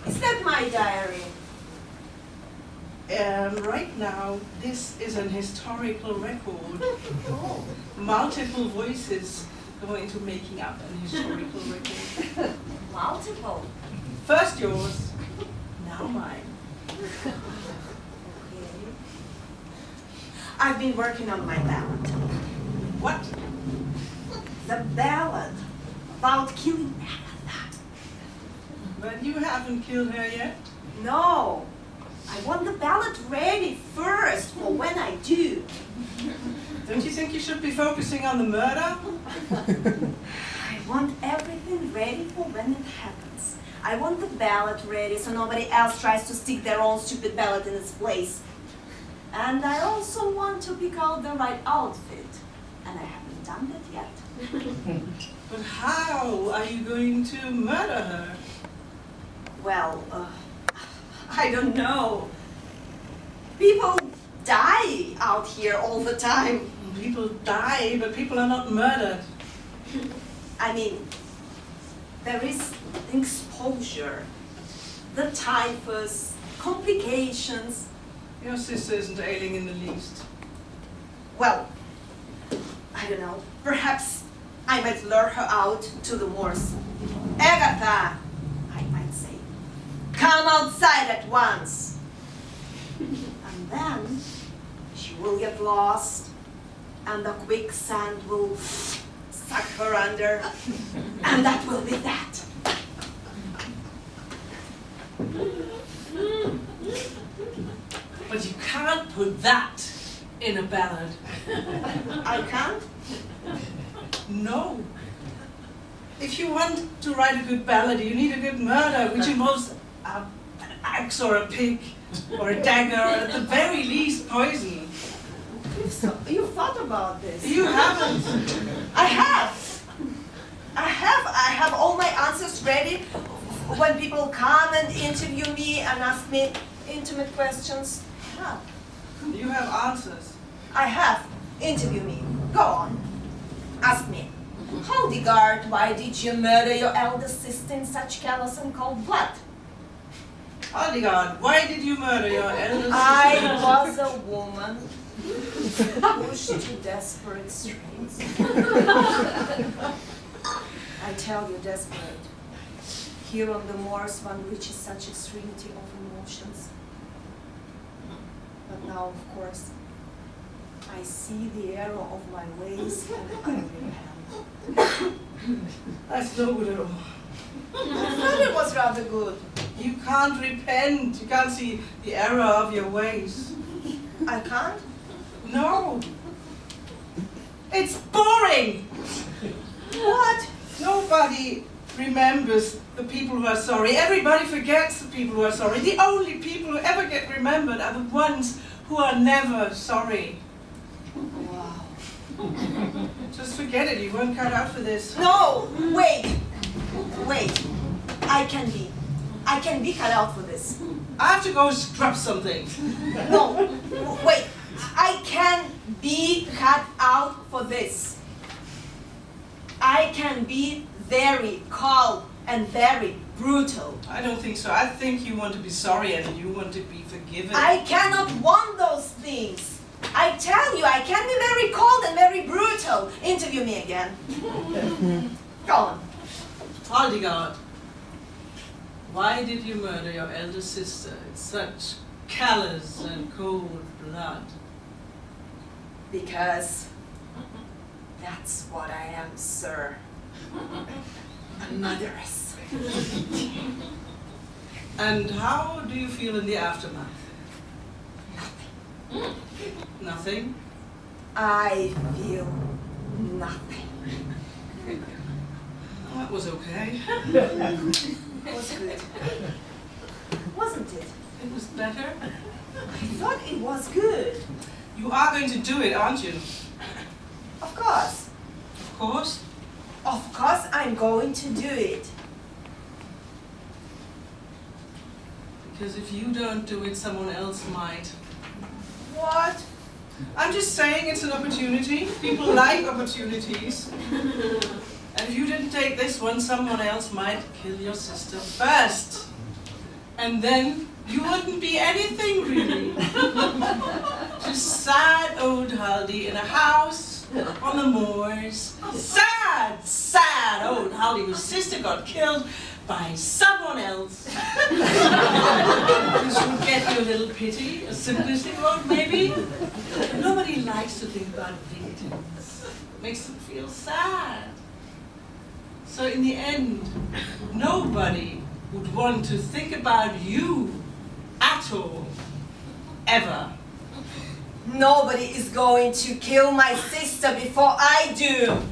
Is that my diary? Right now, this is an historical record. Oh. Multiple voices go into making up an historical record. Multiple. First yours, now mine. Okay. I've been working on my ballad. What? The ballad about killing Agatha. But you haven't killed her yet. No, I want the ballad ready first for when I do. Don't you think you should be focusing on the murder? I want everything ready for when it happens. I want the ballad ready so nobody else tries to stick their own stupid ballad in its place. And I also want to pick out the right outfit. And I haven't done that yet. But how are you going to murder her? Well, I don't know. People die out here all the time. People die, but people are not murdered. I mean, there is exposure, the typhus, complications. Your sister isn't ailing in the least. Well, I don't know. Perhaps I might lure her out to the moors. Agatha, I might say, come outside at once. And then she will get lost, and the quicksand will suck her under, and that will be that. But you can't put that in a ballad. I can't? No. If you want to write a good ballad, you need a good murder, which involves an axe or a pig or a dagger, or at the very least poison. You've thought about this. You haven't. I have. I have all my answers ready when people come and interview me and ask me intimate questions. I have. You have answers. I have. Interview me. Go on. Ask me. Hildegard, why did you murder your eldest sister in such callous and cold blood? Hildegard, why did you murder your eldest sister? I was a woman pushed to desperate straits. I tell you, desperate. Here on the moors, one reaches such extremity of emotions. But now, of course, I see the error of my ways and I repent. That's no good at all. I thought it was rather good. You can't repent. You can't see the error of your ways. I can't? No. It's boring. What? Nobody remembers the people who are sorry. Everybody forgets the people who are sorry. The only people who ever get remembered are the ones who are never sorry. Wow. Just forget it. You weren't cut out for this. No, wait. Wait. I can be cut out for this. I have to go scrub something. No, wait. I can be cut out for this. I can be very cold and very brutal. I don't think so. I think you want to be sorry and you want to be forgiven. I cannot want those things. I tell you, I can be very cold and very brutal. Interview me again. Go on. Hildegard, why did you murder your elder sister in such callous and cold blood? Because that's what I am, sir. A murderess. And how do you feel in the aftermath? Nothing. Nothing? I feel nothing. was okay. It was good. Wasn't it? It was better. I thought it was good. You are going to do it, aren't you? Of course. Of course. Of course I'm going to do it. Because if you don't do it, someone else might. What? I'm just saying it's an opportunity. People like opportunities. And if you didn't take this one, someone else might kill your sister first. And then you wouldn't be anything really. Just sad old Haldy in a house on the moors. Sad, sad old Haldy whose sister got killed by someone else. This will get you a little pity, a sympathy vote maybe. Nobody likes to think about victims. It makes them feel sad. So in the end, nobody would want to think about you at all, ever. Nobody is going to kill my sister before I do.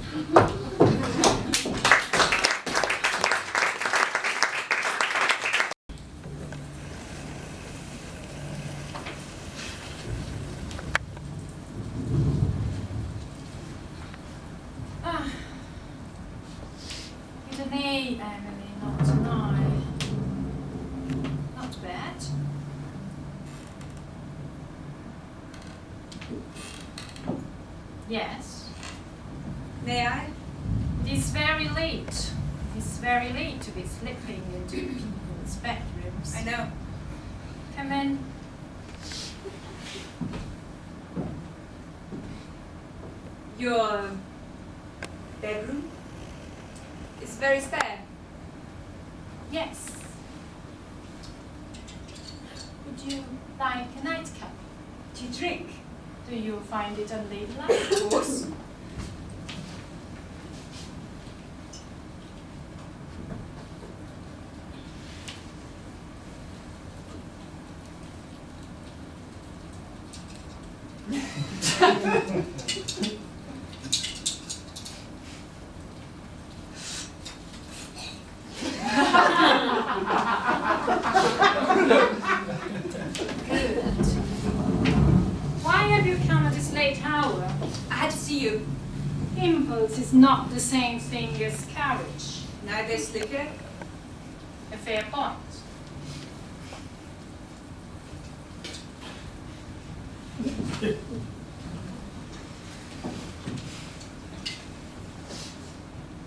Today, Emily, not tonight. Not bad. Yes. May I? It is very late. It is very late to be slipping into people's bedrooms. I know. Come in. Your bedroom is very spare. Yes. Would you like a nightcap? Do you drink? Do you find it unladylike? Of course. Good. Why have you come at this late hour? I had to see you. Impulse is not the same thing as courage. Neither is liquor. A fair point.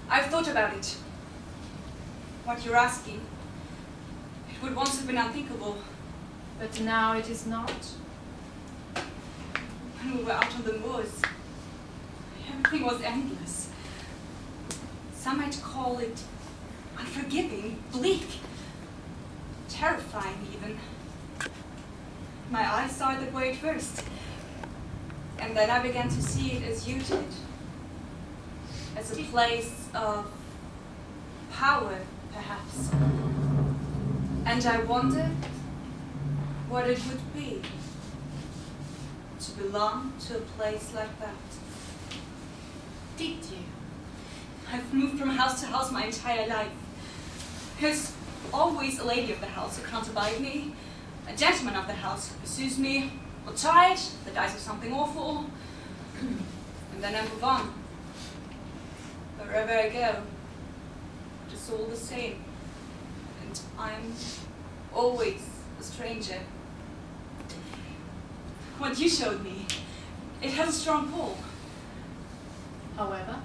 I've thought about it. What you're asking. It would once have been unthinkable. But now it is not. When we were out on the moors, everything was endless. Some might call it unforgiving, bleak, terrifying even. My eyes saw it that way at first. And then I began to see it as you did. As a place of power, perhaps. And I wondered what it would be to belong to a place like that. Did you? I've moved from house to house my entire life. There's always a lady of the house who can't abide me, a gentleman of the house who pursues me, a child that dies of something awful, and then I move on. Wherever I go, it's all the same, and I'm always a stranger. What you showed me, it has a strong pull. However,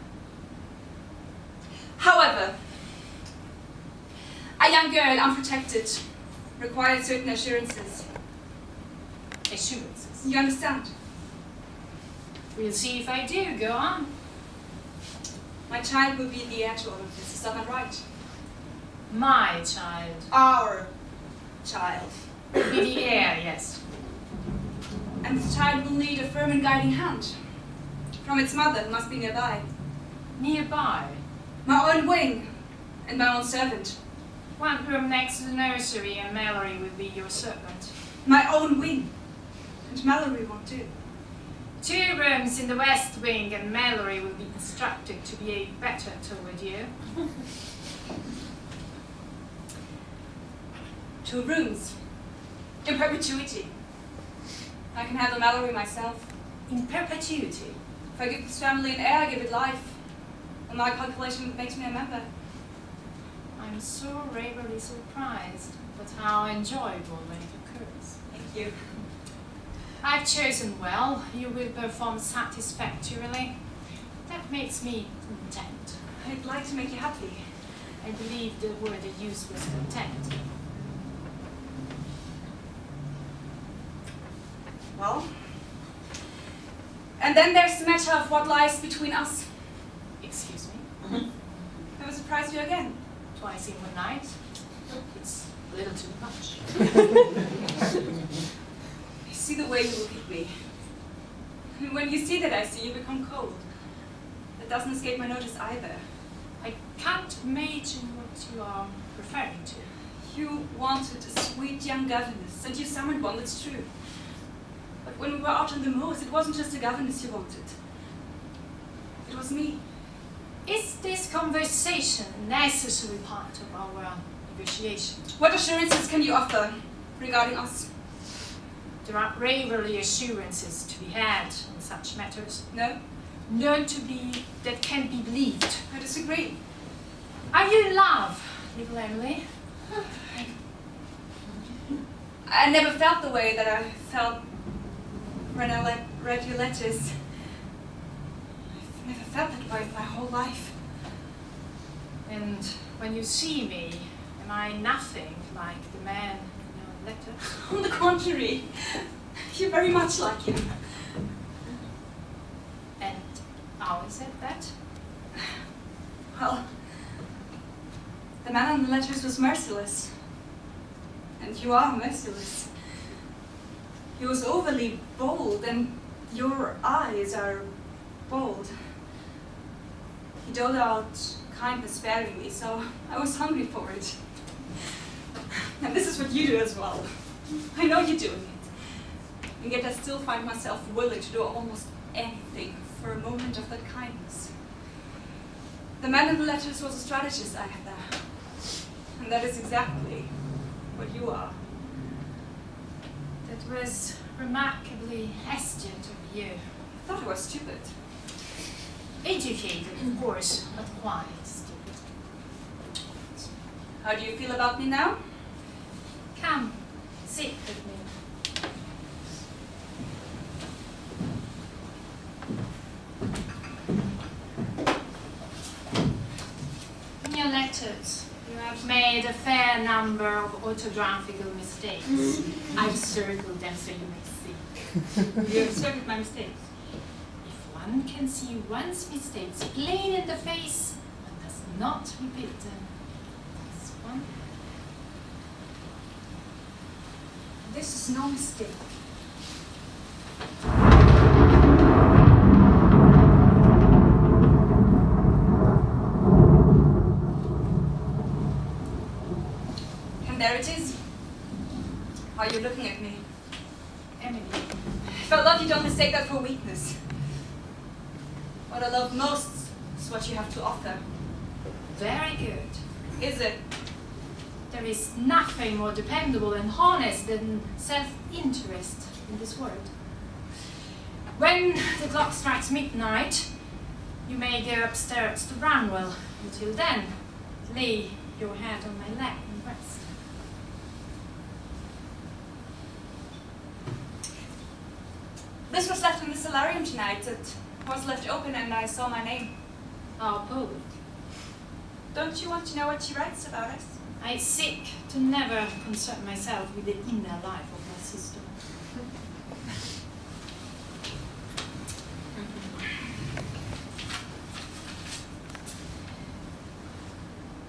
However, a young girl, unprotected, required certain assurances. assurances. You understand? We'll see if I do. Go on. My child will be the heir to all of this. Is that not right? My child. Our child. Be the heir, yes. And the child will need a firm and guiding hand from its mother, who must be nearby. Nearby. My own wing and my own servant. One room next to the nursery, and Mallory will be your servant. My own wing. And Mallory won't do. 2 rooms in the west wing, and Mallory will be instructed to behave better toward you. 2 rooms. In perpetuity. I can handle Mallory myself. In perpetuity. If I give this family an heir, I give it life. And my calculation makes me a member. I'm so rarely surprised, but how enjoyable when it occurs. Thank you. I've chosen well. You will perform satisfactorily. That makes me content. I'd like to make you happy. I believe the word you used was content. Well, and then there's the matter of what lies between us. Excuse me? I will surprise you again. Twice in one night? It's a little too much. I see the way you look at me. And when you see that I see, you become cold. That doesn't escape my notice either. I can't imagine what you are referring to. You wanted a sweet young governess, and you summoned one, that's true. But when we were out on the moors, it wasn't just a governess you wanted. It was me. Is this conversation a necessary part of our negotiation? What assurances can you offer regarding us? There are rarely assurances to be had in such matters. No? None that can be believed. I disagree. Are you in love, little Emily? I never felt the way that I felt when I read your letters. I've never felt that way my whole life. And when you see me, am I nothing like the man in your letter? On the contrary, you're very much like him. And how is it that? Well, the man on the letters was merciless. And you are merciless. He was overly bold, and your eyes are bold. He doled out kindness sparingly, so I was hungry for it. And this is what you do as well. I know you're doing it. And yet I still find myself willing to do almost anything for a moment of that kindness. The man in the letters was a strategist, Agatha. And that is exactly what you are. That was remarkably hesitant of you. I thought I was stupid. Educated, of course, but quite stupid. How do you feel about me now? Come, sit with me. In your letters, you have made a fair number of orthographical mistakes. I've circled them so you may see. You have circled my mistakes. If one can see one's mistakes plain in the face, one does not repeat them. This one. This is no mistake. And there it is. Are you looking at me? Emily, If I love you, don't mistake that for weakness. What I love most is what you have to offer. very good. Is it? There is nothing more dependable and honest than self-interest in this world. When the clock strikes midnight, you may go upstairs to Branwell. Until then, lay your head on my lap and rest. This was left in the solarium tonight. It was left open and I saw my name. Our poet. Don't you want to know what she writes about us? I seek to never concern myself with the inner life of my sister.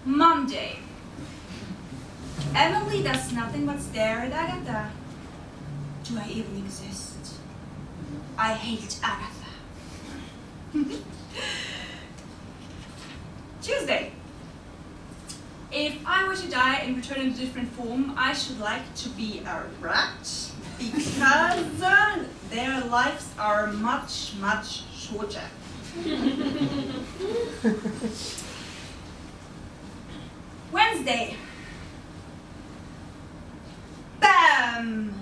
Monday. Emily does nothing but stare at Agatha. Do I even exist? I hate Agatha. Tuesday. If I were to die and return in a different form, I should like to be a rat because their lives are much, much shorter. Wednesday. Bam!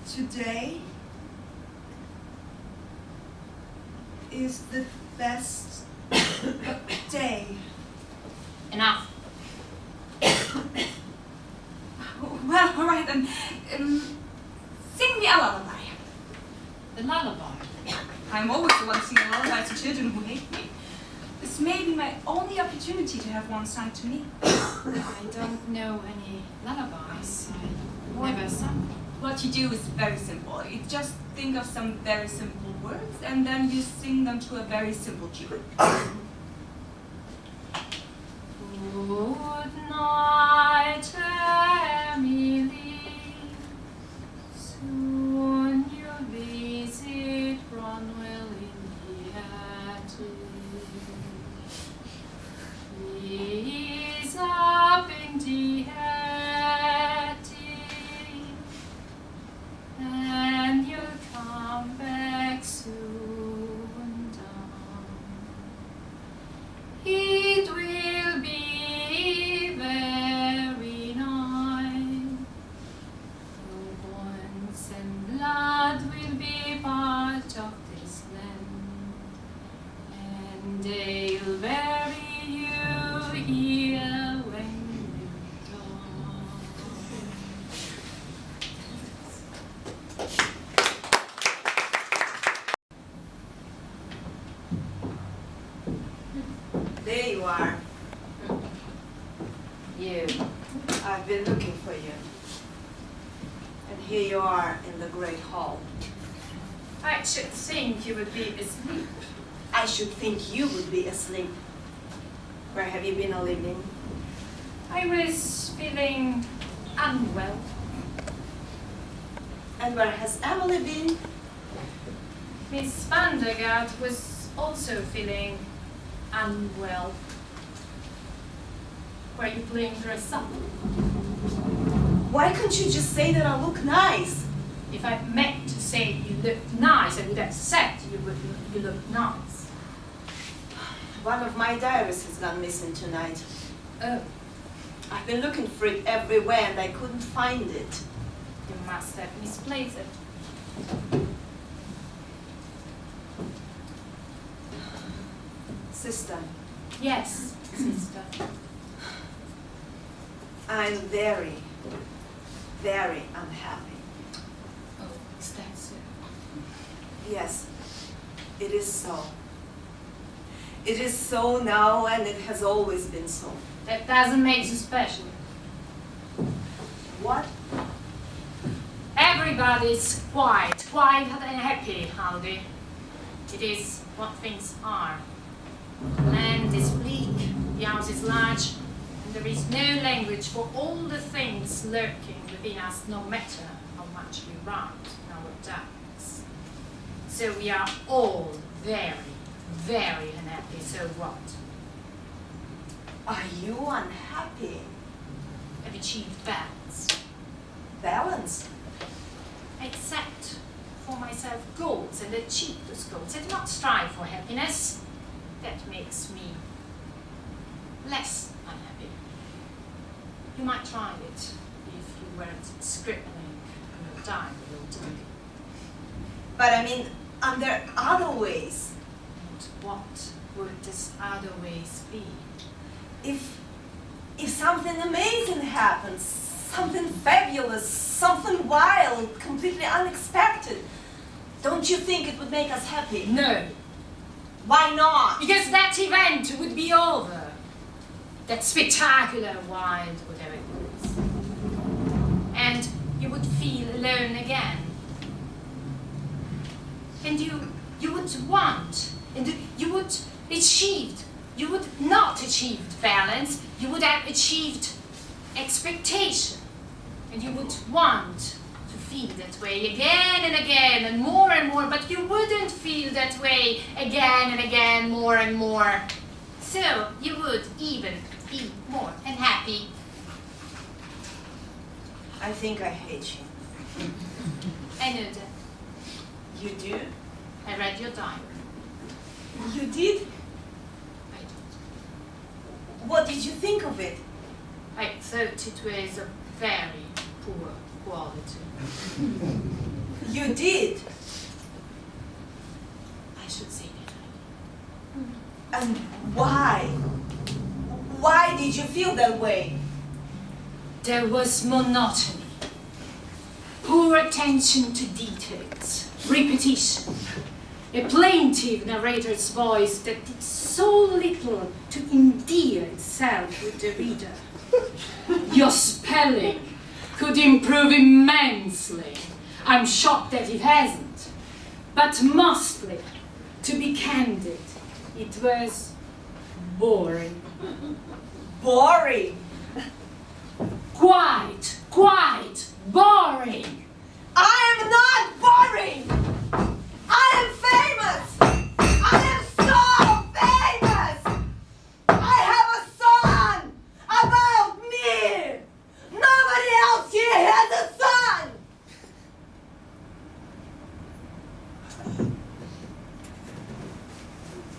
Today is the best day. Enough. Well, all right then. Sing me a lullaby. The lullaby. I'm always the one singing lullabies to children who hate me. This may be my only opportunity to have one sung to me. I don't know any lullabies. I never sung. What you do is very simple. You just think of some very simple words and then you sing them to a very simple tune. Good night, Emily. Soon you'll visit Bronwell in the attic. He's up in the attic, and you'll come back soon down. It will be very nice. The bones and blood will be part of this land, and they'll bury you here when you die. There you are. You. I've been looking for you. And here you are in the great hall. I should think you would be asleep. I should think you would be asleep. Where have you been all evening? I was feeling unwell. And where has Emily been? Miss Vandergaard was also feeling unwell. Were you playing dress up? Why can't you just say that I look nice? If I meant to say you looked nice, I would have said you look nice. One of my diaries has gone missing tonight. Oh, I've been looking for it everywhere and I couldn't find it. you must have misplaced it. Sister, Yes, sister. I'm very, very unhappy. Oh, is that so? Yes, it is so. It is so now and it has always been so. That doesn't make you special. What? Everybody's quite unhappy, Haldy. It is what things are. The land is bleak, the house is large, and there is no language for all the things lurking within us, no matter how much we write in our diaries. So we are all very, very unhappy, so what? Are you unhappy? Have achieved balance. Balance? I set for myself goals and achieve those goals. I do not strive for happiness. That makes me less unhappy. You might try it if you weren't scribbling on your diary all day. But I mean, are there other ways? And what would this other ways be? If something amazing happens, something fabulous, something wild, completely unexpected, don't you think it would make us happy? No, Why not? because that event would be over. That spectacular, wild, whatever it was. And you would feel alone again. And you would want, and you would achieved, you would not achieve balance, you would have achieved expectation. And you would want to feel that way again and again and more, but you wouldn't feel that way again and again, more and more. So you would even be more unhappy. I think I hate you. I know that. You do? I read your diary. You did? of it? I thought it was of very poor quality. You did. I should say that. And why? Why did you feel that way? There was monotony, poor attention to details, repetition, a plaintive narrator's voice that did so little to endear itself with the reader. Your spelling could improve immensely. I'm shocked that it hasn't. But mostly, to be candid, it was boring. Boring. Quite boring. I am not boring. I am famous. I am so famous. I have a song about me. Nobody else here has a son.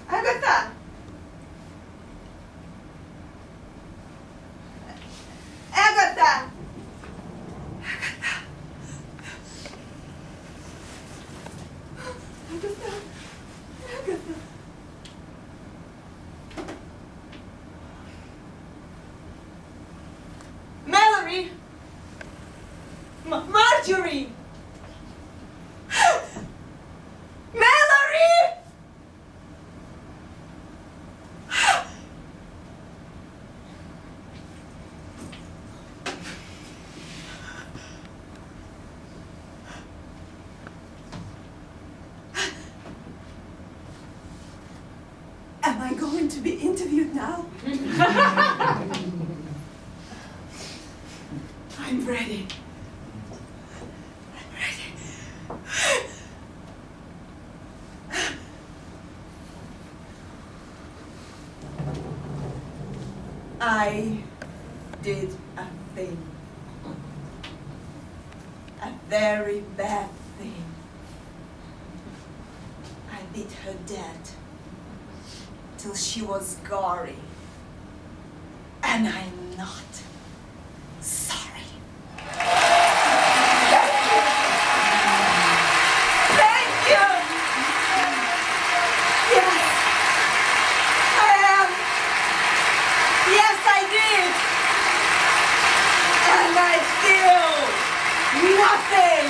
Agatha. Agatha. Agatha. Agatha. Mallory. Marjorie. Mallory. Am I going to be interviewed now? I'm ready. I'm ready. I did a thing. A very bad thing. I beat her dead till she was gory. And I'm not sorry. Thank you! Yes, I am. Yes, I did. And I feel nothing.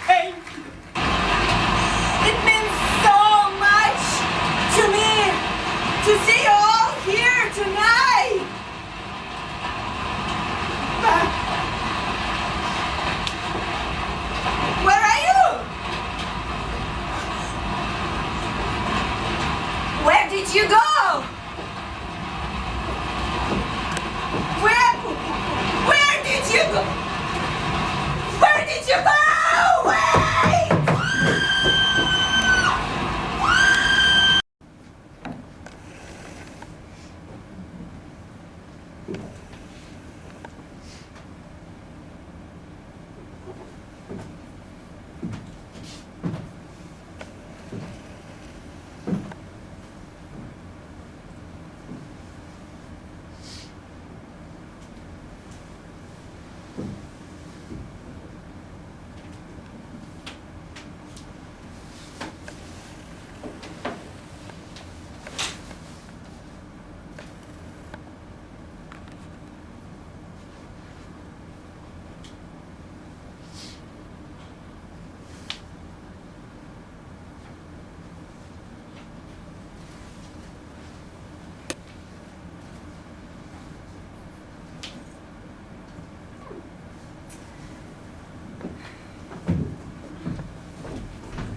Thank you. It means so much to me to see you all here tonight. But where are you? Where did you go? Where did you go? Where did you go? Wait!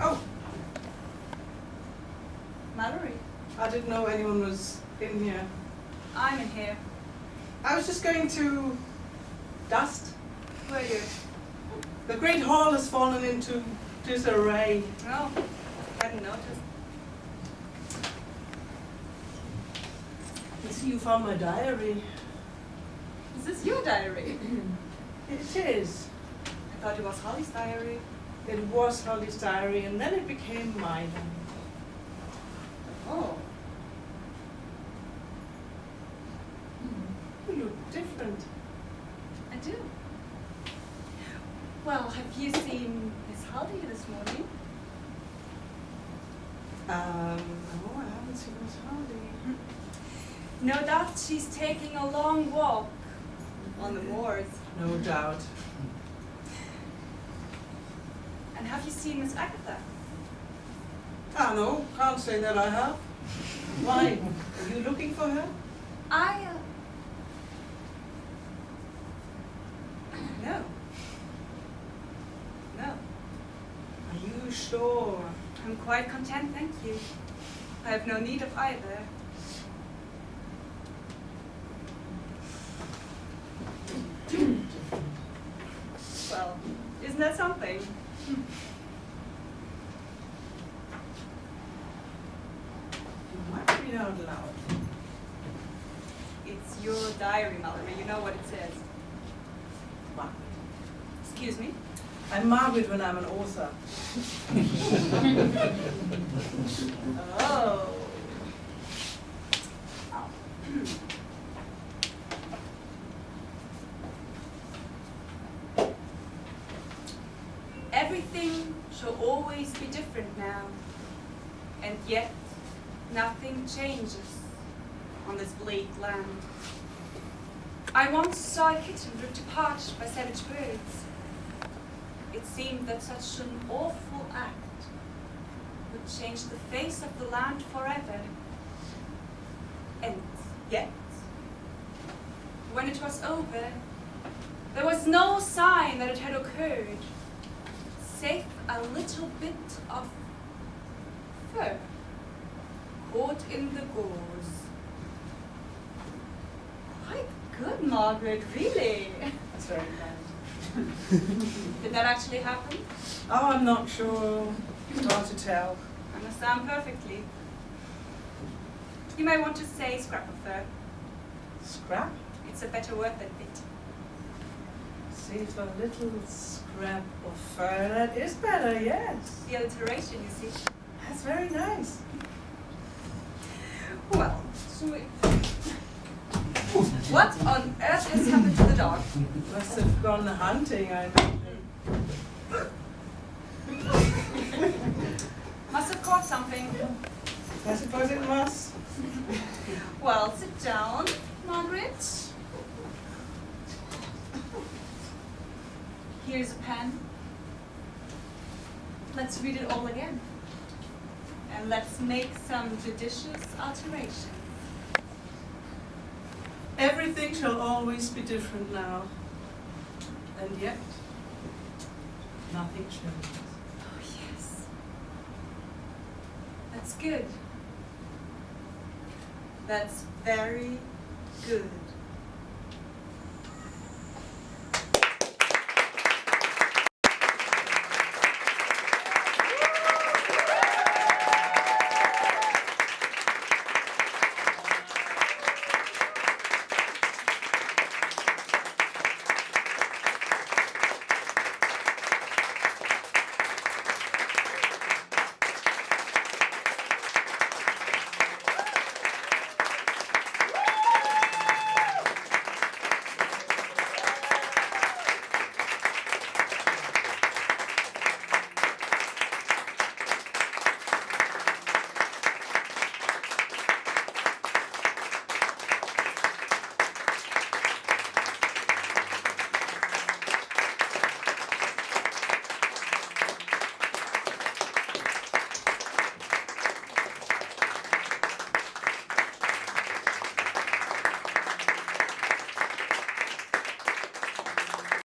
Oh, Mallory, I didn't know anyone was in here. I'm in here. I was just going to dust. Where are you? The great hall has fallen into disarray. No, hadn't noticed. I see you found my diary. Is this your diary? It is. I thought it was Holly's diary. It was Holly's diary, and then it became mine. Oh. No, I haven't seen Miss Hardy. No doubt she's taking a long walk on the moors. No doubt. And have you seen Miss Agatha? Ah, no, can't say that I have. Why? Are you looking for her? No. No. Are you sure? I'm quite content, thank you. I have no need of either. Well, isn't that something? You might read out loud. It's your diary, Mallory. You know what it says. Margaret. Excuse me? I'm Margaret when I'm an author. Oh. Everything shall always be different now, and yet nothing changes on this bleak land. I once saw a kitten ripped apart by savage birds. It seemed that such an awful act would change the face of the land forever. And yet, when it was over, there was no sign that it had occurred, save a little bit of fur caught in the gauze. Quite good, Margaret, really. That's very kind. Did that actually happen? Oh, I'm not sure. It's hard to tell. I understand perfectly. You may want to say scrap of fur. Scrap? It's a better word than bit. Save a little scrap of fur. That is better, yes. The alliteration, you see. That's very nice. Well, what on earth has happened to the dog? Must have gone hunting, I think. Must have caught something. I suppose it must. Well, sit down, Margaret. Here's a pen. Let's read it all again. And let's make some judicious alterations. Everything shall always be different now. And yet, nothing changes. Oh, yes. That's good. That's very good.